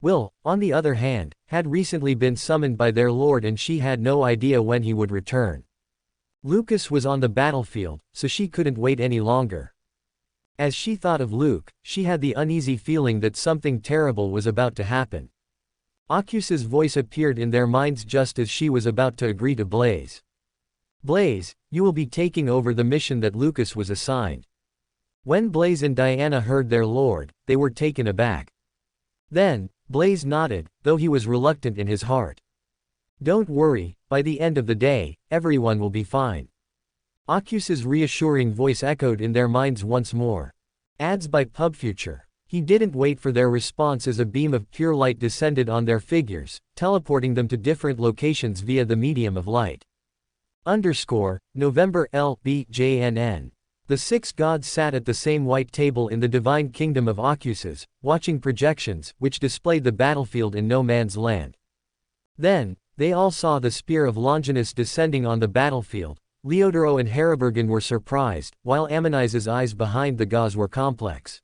Will, on the other hand, had recently been summoned by their lord and she had no idea when he would return. Lucas was on the battlefield, so she couldn't wait any longer. As she thought of Luke, she had the uneasy feeling that something terrible was about to happen. Occus's voice appeared in their minds just as she was about to agree to Blaze. Blaze, you will be taking over the mission that Lucas was assigned. When Blaze and Diana heard their lord, they were taken aback. Then, Blaze nodded, though he was reluctant in his heart. Don't worry, by the end of the day, everyone will be fine. Occus's reassuring voice echoed in their minds once more. Ads by PubFuture. He didn't wait for their response as a beam of pure light descended on their figures, teleporting them to different locations via the medium of light. November LBJNN. The six gods sat at the same white table in the divine kingdom of Occus's, watching projections, which displayed the battlefield in no man's land. Then, they all saw the spear of Longinus descending on the battlefield. Leodoro and Haribergen were surprised, while Ammonize's eyes behind the gauze were complex.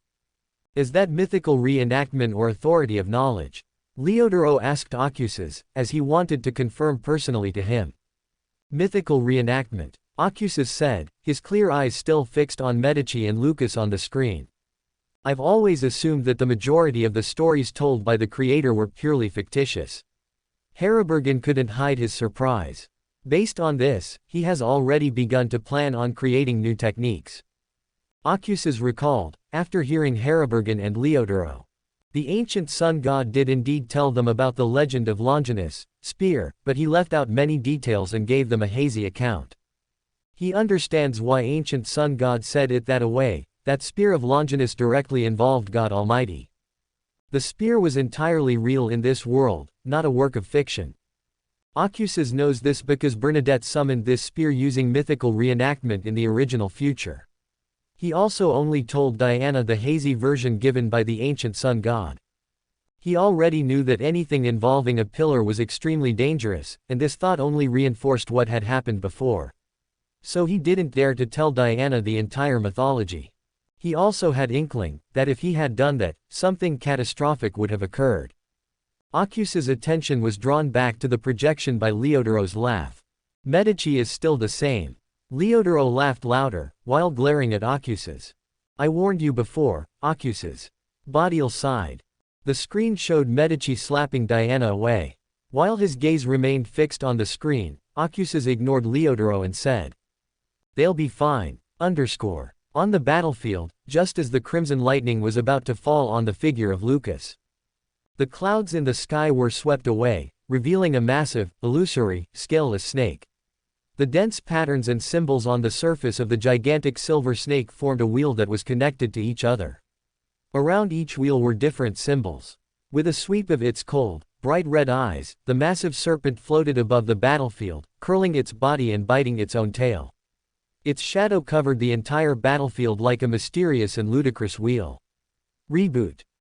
Is that mythical reenactment or authority of knowledge? Leodoro asked Occus's, as he wanted to confirm personally to him. Mythical reenactment, Occus's said, his clear eyes still fixed on Medici and Lucas on the screen. I've always assumed that the majority of the stories told by the creator were purely fictitious. Haribergen couldn't hide his surprise. Based on this, he has already begun to plan on creating new techniques. Occus's recalled, after hearing Haribergen and Leodoro. The ancient sun god did indeed tell them about the legend of Longinus' spear, but he left out many details and gave them a hazy account. He understands why ancient sun god said it that way. That spear of Longinus directly involved God Almighty. The spear was entirely real in this world, not a work of fiction. Occus's knows this because Bernadette summoned this spear using mythical reenactment in the original future. He also only told Diana the hazy version given by the ancient sun god. He already knew that anything involving a pillar was extremely dangerous, and this thought only reinforced what had happened before. So he didn't dare to tell Diana the entire mythology. He also had inkling, that if he had done that, something catastrophic would have occurred. Occus's attention was drawn back to the projection by Leodoro's laugh. Medici is still the same. Leodoro laughed louder, while glaring at Occus's. I warned you before, Occus's. Bodial sighed. The screen showed Medici slapping Diana away. While his gaze remained fixed on the screen, Occus's ignored Leodoro and said, "They'll be fine." On the battlefield, just as the crimson lightning was about to fall on the figure of Lucas. The clouds in the sky were swept away, revealing a massive, illusory, scaleless snake. The dense patterns and symbols on the surface of the gigantic silver snake formed a wheel that was connected to each other. Around each wheel were different symbols. With a sweep of its cold, bright red eyes, the massive serpent floated above the battlefield, curling its body and biting its own tail. Its shadow covered the entire battlefield like a mysterious and ludicrous wheel. Reboot.